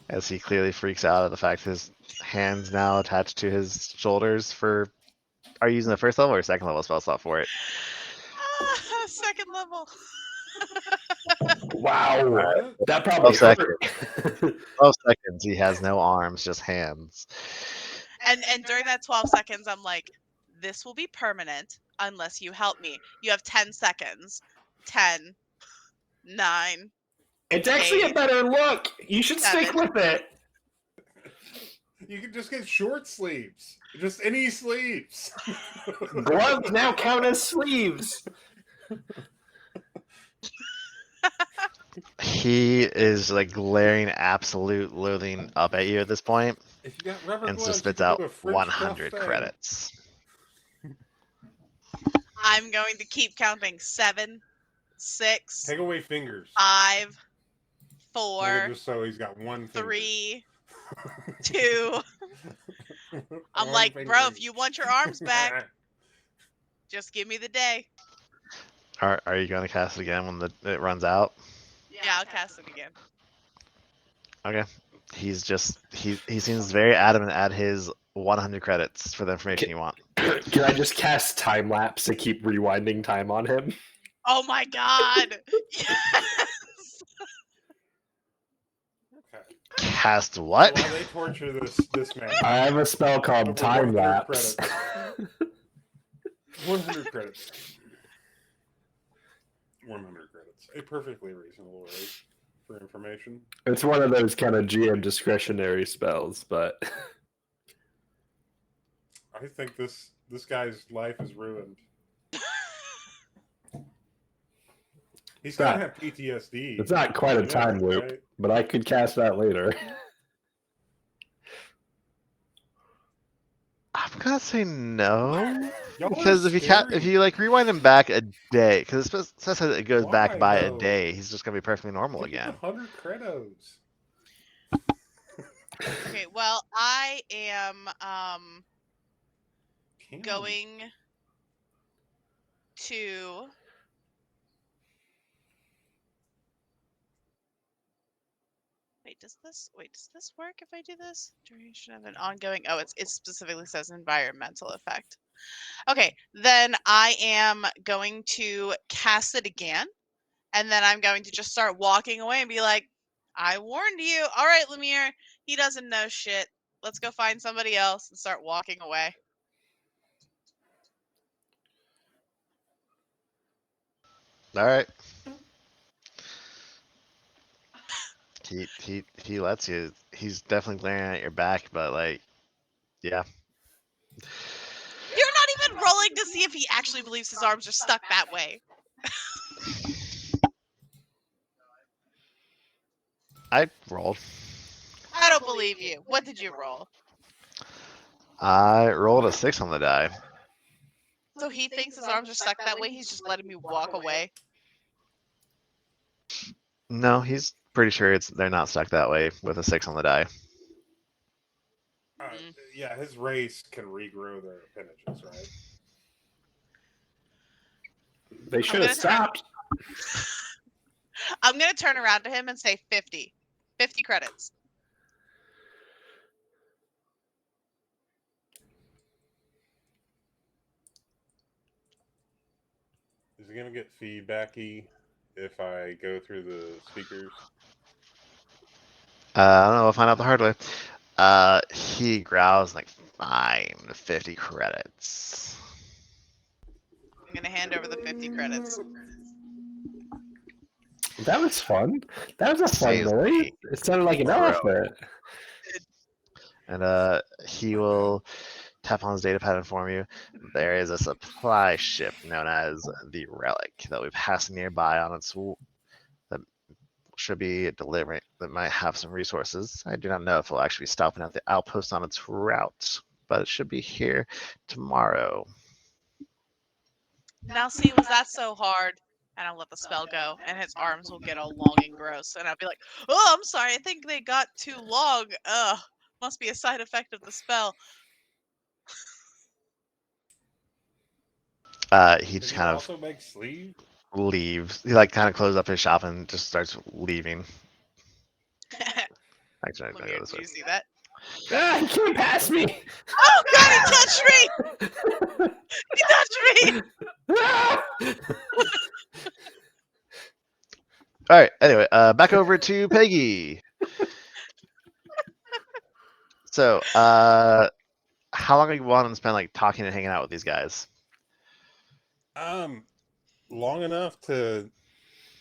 As he clearly freaks out at the fact his hands now attached to his shoulders for. Are you using the first level or second level spell slot for it? Second level. Wow, What? that probably 12 hurt. 12 seconds. He has no arms, just hands. And during that 12 seconds, I'm like, this will be permanent unless you help me. You have 10 seconds. 10, 9. It's actually a better look. You should stick 7. with it. You can just get short sleeves. Just any sleeves. Gloves now count as sleeves. He is like glaring absolute loathing up at you at this point, If you got rubber and so gloves, spits you can out do a French 100 buffet. credits. I'm going to keep counting. 7, 6, Take away fingers. 5, Make 4, it just so he's got one finger. 3, 2. I'm One like, finger bro, if each. you want your arms back, just give me the day. Are you going to cast it again when it runs out? Yeah, I'll cast it again. Okay. He's just he seems very adamant at his 100 credits for the information you want. Can I just cast time lapse to keep rewinding time on him? Oh my god! Yes! Okay. Cast So what? while they torture this man, I have a spell called Over time 100 lapse. 100 credits. 100 credits. A perfectly reasonable rate for information. It's one of those kind of GM discretionary spells, but I think this guy's life is ruined. He's got to have PTSD. it's not quite a Yeah, time loop. right? But I could cast that later. I'm gonna say no. Y'all are Because if scary. you like rewind him back a day, because it says that it goes back Why, by a though? day, he's just gonna be perfectly normal Give me again. 100 credos. Okay, well, I am Damn. going to does this work if I do this? Duration of an ongoing it specifically says environmental effect. Okay, then I am going to cast it again, and then I'm going to just start walking away and be like, I warned you. All right, Lemire, he doesn't know shit. Let's go find somebody else and start walking away. All right. He lets you. He's definitely glaring at your back, but like, yeah. You're not even rolling rolling to see if he actually believes his arms are stuck that way. I rolled. I don't believe you. What did you roll? I rolled a 6 on the die. So he thinks his arms are stuck that way. He's just letting me walk away. No, he's pretty sure they're not stuck that way with a 6 on the die. Yeah, his race can regrow their appendages, right? They should have stopped. I'm going to turn around to him and say 50. 50 credits. Is he gonna get feedbacky if I go through the speakers? I don't know. We'll find out the hard way. He growls like, fine, 50 credits. I'm going to hand over the 50 credits. That was fun. That was a fun Saves noise. me. It sounded like an Bro. elephant. And he will tap on his data pad and inform you there is a supply ship known as the Relic that we passed nearby on its that should be delivering that might have some resources. I do not know if it'll actually be stopping at the outpost on its route, but it should be here tomorrow. Now, see, was that so hard? And I'll let the spell go, and his arms will get all long and gross. And I'll be like, oh, I'm sorry. I think they got too long. Must be a side effect of the spell. He Did just he kind of also make sleeve? leaves. He like kind of closes up his shop and just starts leaving. Actually, I Let go me, this did way. you see that? Ah, he came past me. Oh, God, he touched me! He touched me! Ah! All right. Anyway, back over to Peggy. So, how long are you wanting to spend like talking and hanging out with these guys? Long enough to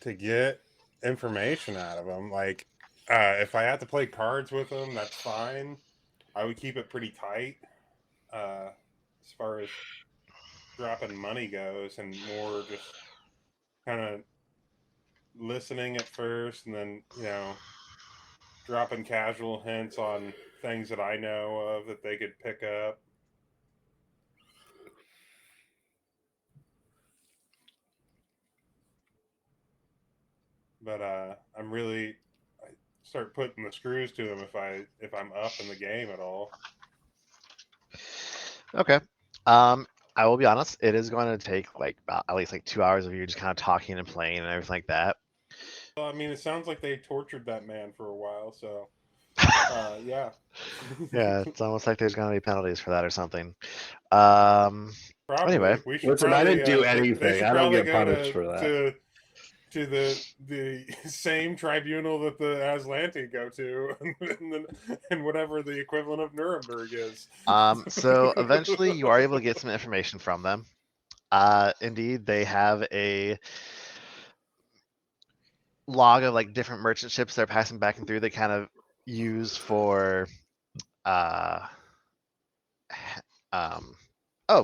get information out of them. Like, if I had to play cards with them, that's fine. I would keep it pretty tight, as far as dropping money goes, and more just kind of listening at first, and then dropping casual hints on things that I know of that they could pick up. But I'm really I start putting the screws to them if I'm up in the game at all. Okay. I will be honest. It is going to take like about at least like 2 hours of you just kind of talking and playing and everything like that. Well, I mean, it sounds like they tortured that man for a while, so yeah. Yeah, it's almost like there's going to be penalties for that or something. Probably. Anyway, We should Listen, I probably, didn't do they anything. should I don't probably get go punished for that. to the same tribunal that the Aslanti go to, and whatever the equivalent of Nuremberg is. So eventually you are able to get some information from them. Indeed, they have a log of like different merchant ships they're passing back and through. They kind of use for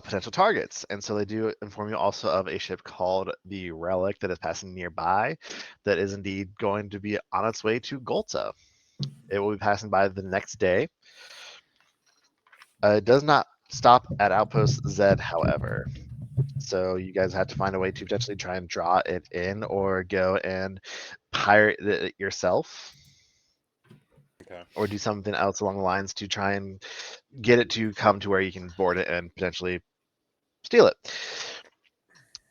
potential targets. And so they do inform you also of a ship called the Relic that is passing nearby that is indeed going to be on its way to Golta. It will be passing by the next day. It does not stop at Outpost Z, however. So you guys have to find a way to potentially try and draw it in or go and pirate it yourself. Okay. Or do something else along the lines to try and get it to come to where you can board it and potentially steal it.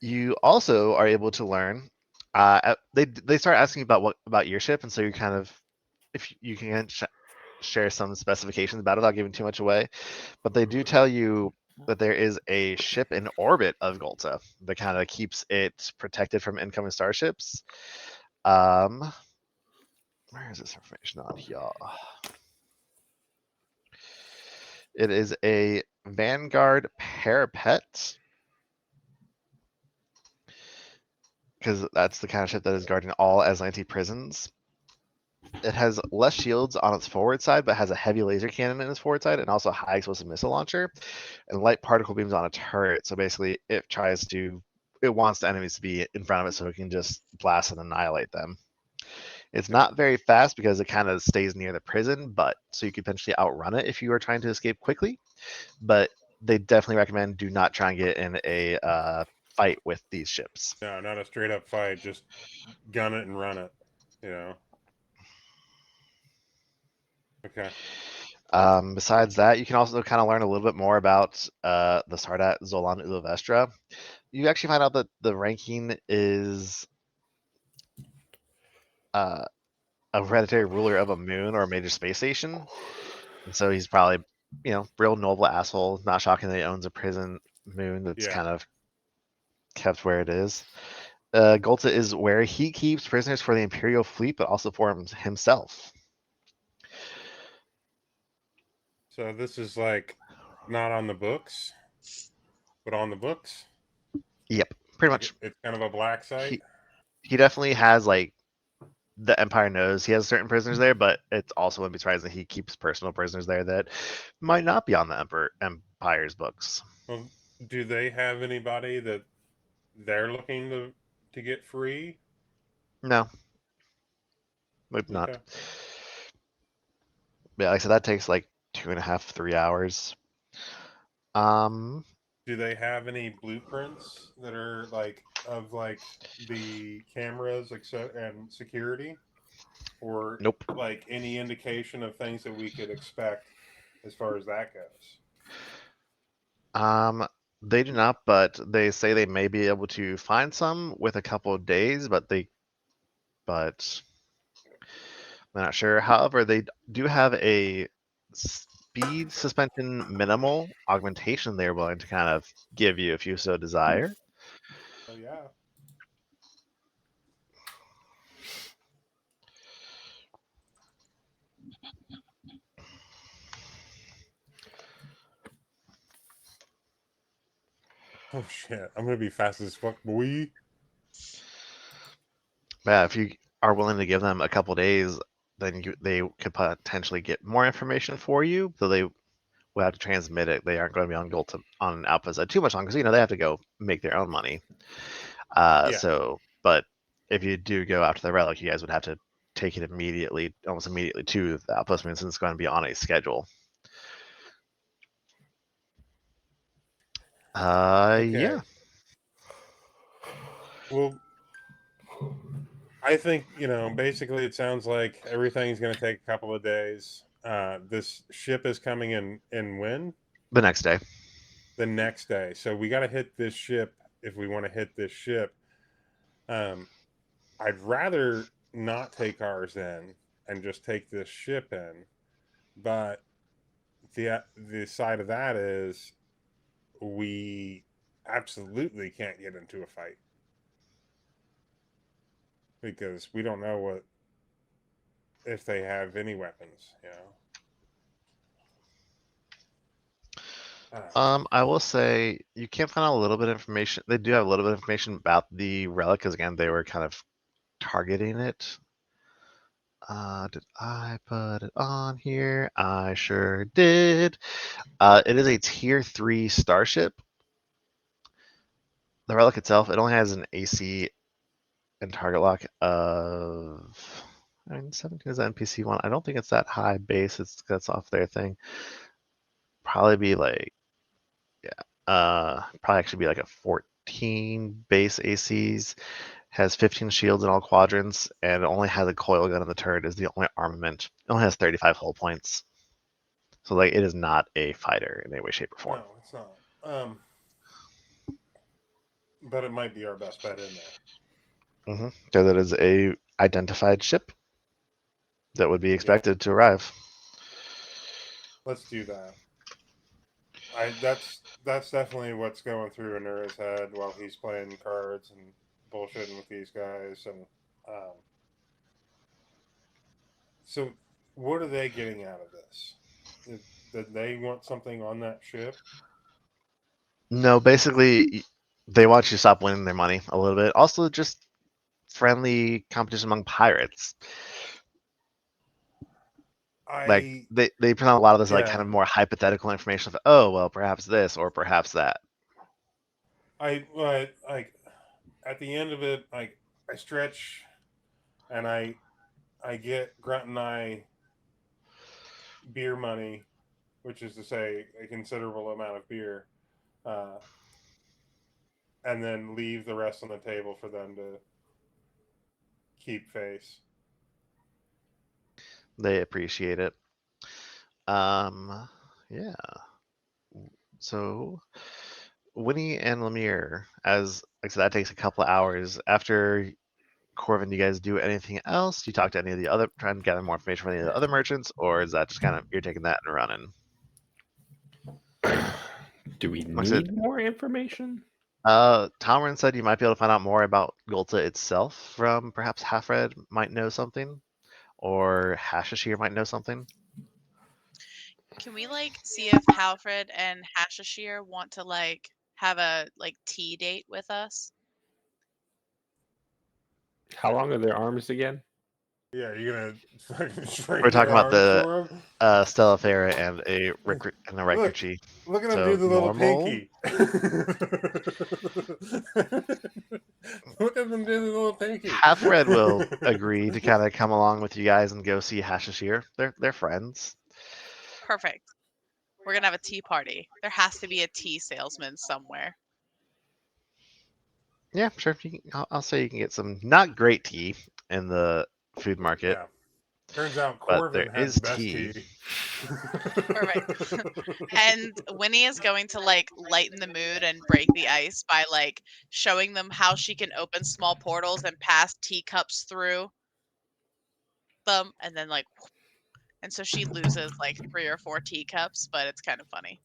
You also are able to learn. They start asking about your ship, and so you're kind of, if you can share some specifications about it without giving too much away, but they do tell you that there is a ship in orbit of Golta that kind of keeps it protected from incoming starships. Where is this information on here? It is a Vanguard parapet, because that's the kind of ship that is guarding all Aslanti prisons. It has less shields on its forward side, but has a heavy laser cannon in its forward side, and also a high explosive missile launcher, and light particle beams on a turret. So basically, it wants the enemies to be in front of it so it can just blast and annihilate them. It's not very fast because it kind of stays near the prison, but so you could potentially outrun it if you are trying to escape quickly. But they definitely recommend do not try and get in a fight with these ships. No, not a straight up fight. Just gun it and run it. You know. Okay. Besides that, you can also kind of learn a little bit more about the Sardat Zolan Ulovestra. You actually find out that the ranking is a hereditary ruler of a moon or a major space station. And so he's probably, real noble asshole. Not shocking that he owns a prison moon that's kind of kept where it is. Golta is where he keeps prisoners for the Imperial fleet, but also for himself. So this is like not on the books, but on the books. Yep, pretty much. It's kind of a black site. He definitely has like the Empire knows he has certain prisoners there, but it's also wouldn't be surprising that he keeps personal prisoners there that might not be on the Empire's books. Well, do they have anybody that they're looking to get free? No, maybe not. Okay. Yeah, like I said, that takes like 2.5, 3 hours. Do they have any blueprints that are like of like the cameras, and security, or Nope. like any indication of things that we could expect as far as that goes? They do not, but they say they may be able to find some with a couple of days, but I'm not sure. However, they do have a speed suspension minimal augmentation they're willing to kind of give you if you so desire. Oh yeah. Oh shit! I'm gonna be fast as fuck, boy. Yeah, if you are willing to give them a couple days, then they could potentially get more information for you. So they will have to transmit it. They aren't going to be on Gold on Alpha side too much longer because they have to go make their own money. But if you do go after the relic, you guys would have to take it almost immediately to the Outpost Moon since it's going to be on a schedule. Yeah. Well, I think basically it sounds like everything's going to take a couple of days. This ship is coming in when? The next day. The next day. So we got to hit this ship if we want to hit this ship. I'd rather not take ours in and just take this ship in, but the side of that is we absolutely can't get into a fight because we don't know if they have any weapons, I will say you can find out a little bit of information. They do have a little bit of information about the relic because again they were kind of targeting it. Did I put it on here? I sure did. It is a tier 3 starship. The relic itself, it only has an AC and target lock of 17 is an NPC one. I don't think it's that high base. That's off their thing. Probably be like, probably actually be like a 14 base ACs. Has 15 shields in all quadrants, and it only has a coil gun in the turret. Is the only armament. It only has 35 hull points. So like, it is not a fighter in any way, shape, or form. No, it's not. But it might be our best bet in there. Because it is a identified ship that would be expected to arrive. Let's do that. That's definitely what's going through Anura's head while he's playing cards and bullshitting with these guys. And so, what are they getting out of this? Did they want something on that ship? No, basically, they want you to stop winning their money a little bit. Also, just friendly competition among pirates. Like I they present a lot of this like yeah, kind of more hypothetical information of, oh well, perhaps this or perhaps that. but like at the end of it, like I stretch and I get Grunt and I beer money, which is to say a considerable amount of beer, uh, and then leave the rest on the table for them to keep face. They appreciate it. Yeah. So Winnie and Lemire, as like I said, that takes a couple of hours. After Corvin, do you guys do anything else? Do you talk to any of the other, trying to gather more information from any of the other merchants, or is that just kind of you're taking that and running? Do we Like I said, need more information? Talmarin said you might be able to find out more about Golta itself from perhaps Halfred might know something, or Hashashir might know something. Can we like see if Halfred and Hashashir want to like have a like tea date with us? How long are their arms again? Yeah, are you gonna fucking We're train talking your about arms the for him? Stella Fera and a Look, Rickerchi. look at him So do the little normal. pinky. Look at him do the little pinky. Halfred will agree to kind of come along with you guys and go see Hashashir. They're friends. Perfect. We're gonna have a tea party. There has to be a tea salesman somewhere. Yeah, sure. I'll say you can get some not great tea in the food market, Yeah. Turns out but there Corvin has is the best tea. tea. Perfect. And Winnie is going to like lighten the mood and break the ice by like showing them how she can open small portals and pass teacups through them, and then like, and so she loses like 3 or 4 teacups, but it's kind of funny.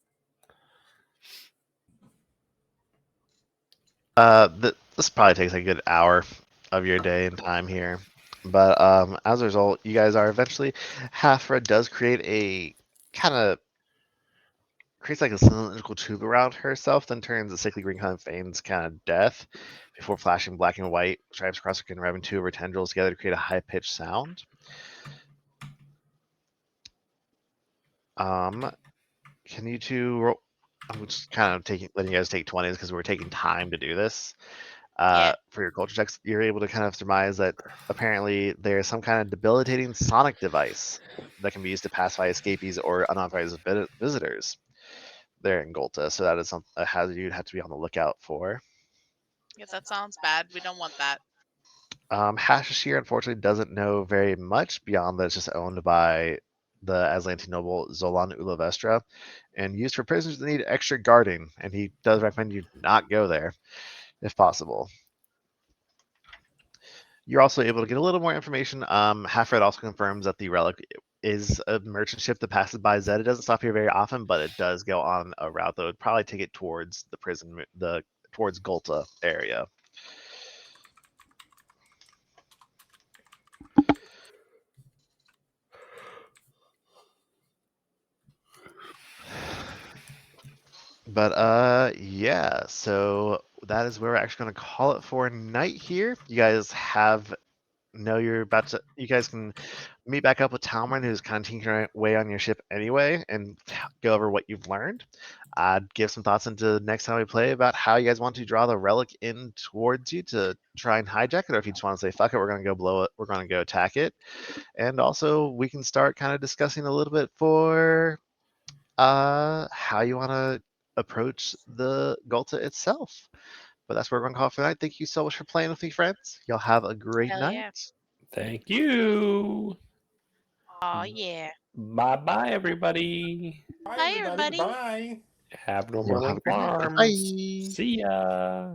This probably takes a good hour of your day and time here. But as a result, you guys are eventually. Halfred does create a kind of creates like a cylindrical tube around herself, then turns the sickly green kind of veins kind of death before flashing black and white stripes across her skin, rubbing two of her tendrils together to create a high pitched sound. Can you two roll? I'm just kind of letting you guys take 20s because we're taking time to do this. Yeah. For your culture checks, you're able to kind of surmise that apparently there's some kind of debilitating sonic device that can be used to pacify escapees or unauthorized visitors there in Golta. So that is something a hazard you'd have to be on the lookout for. Yeah, that sounds bad. We don't want that. Hashashir unfortunately doesn't know very much beyond that it's just owned by the Aslanti noble Zolan Ulavestra and used for prisoners that need extra guarding. And he does recommend you not go there if possible. You're also able to get a little more information. Halfred also confirms that the relic is a merchant ship that passes by Zed. It doesn't stop here very often, but it does go on a route that would probably take it towards the prison, towards Golta area. But yeah, so that is where we're actually going to call it for night here. You guys you guys can meet back up with Talman, who's kind of tinkering away on your ship anyway, and go over what you've learned. I'd give some thoughts into next time we play about how you guys want to draw the relic in towards you to try and hijack it, or if you just want to say, fuck it, we're going to go blow it, we're going to go attack it. And also, we can start kind of discussing a little bit for how you want to approach the Golta itself. But that's what we're going to call it for tonight. Thank you so much for playing with me, friends. Y'all have a great Hell night. yeah. Thank you. Oh yeah. Bye bye, everybody. Bye, Bye, everybody. everybody. Bye. Have no Y'all more have a link great night. farms. Bye. See ya.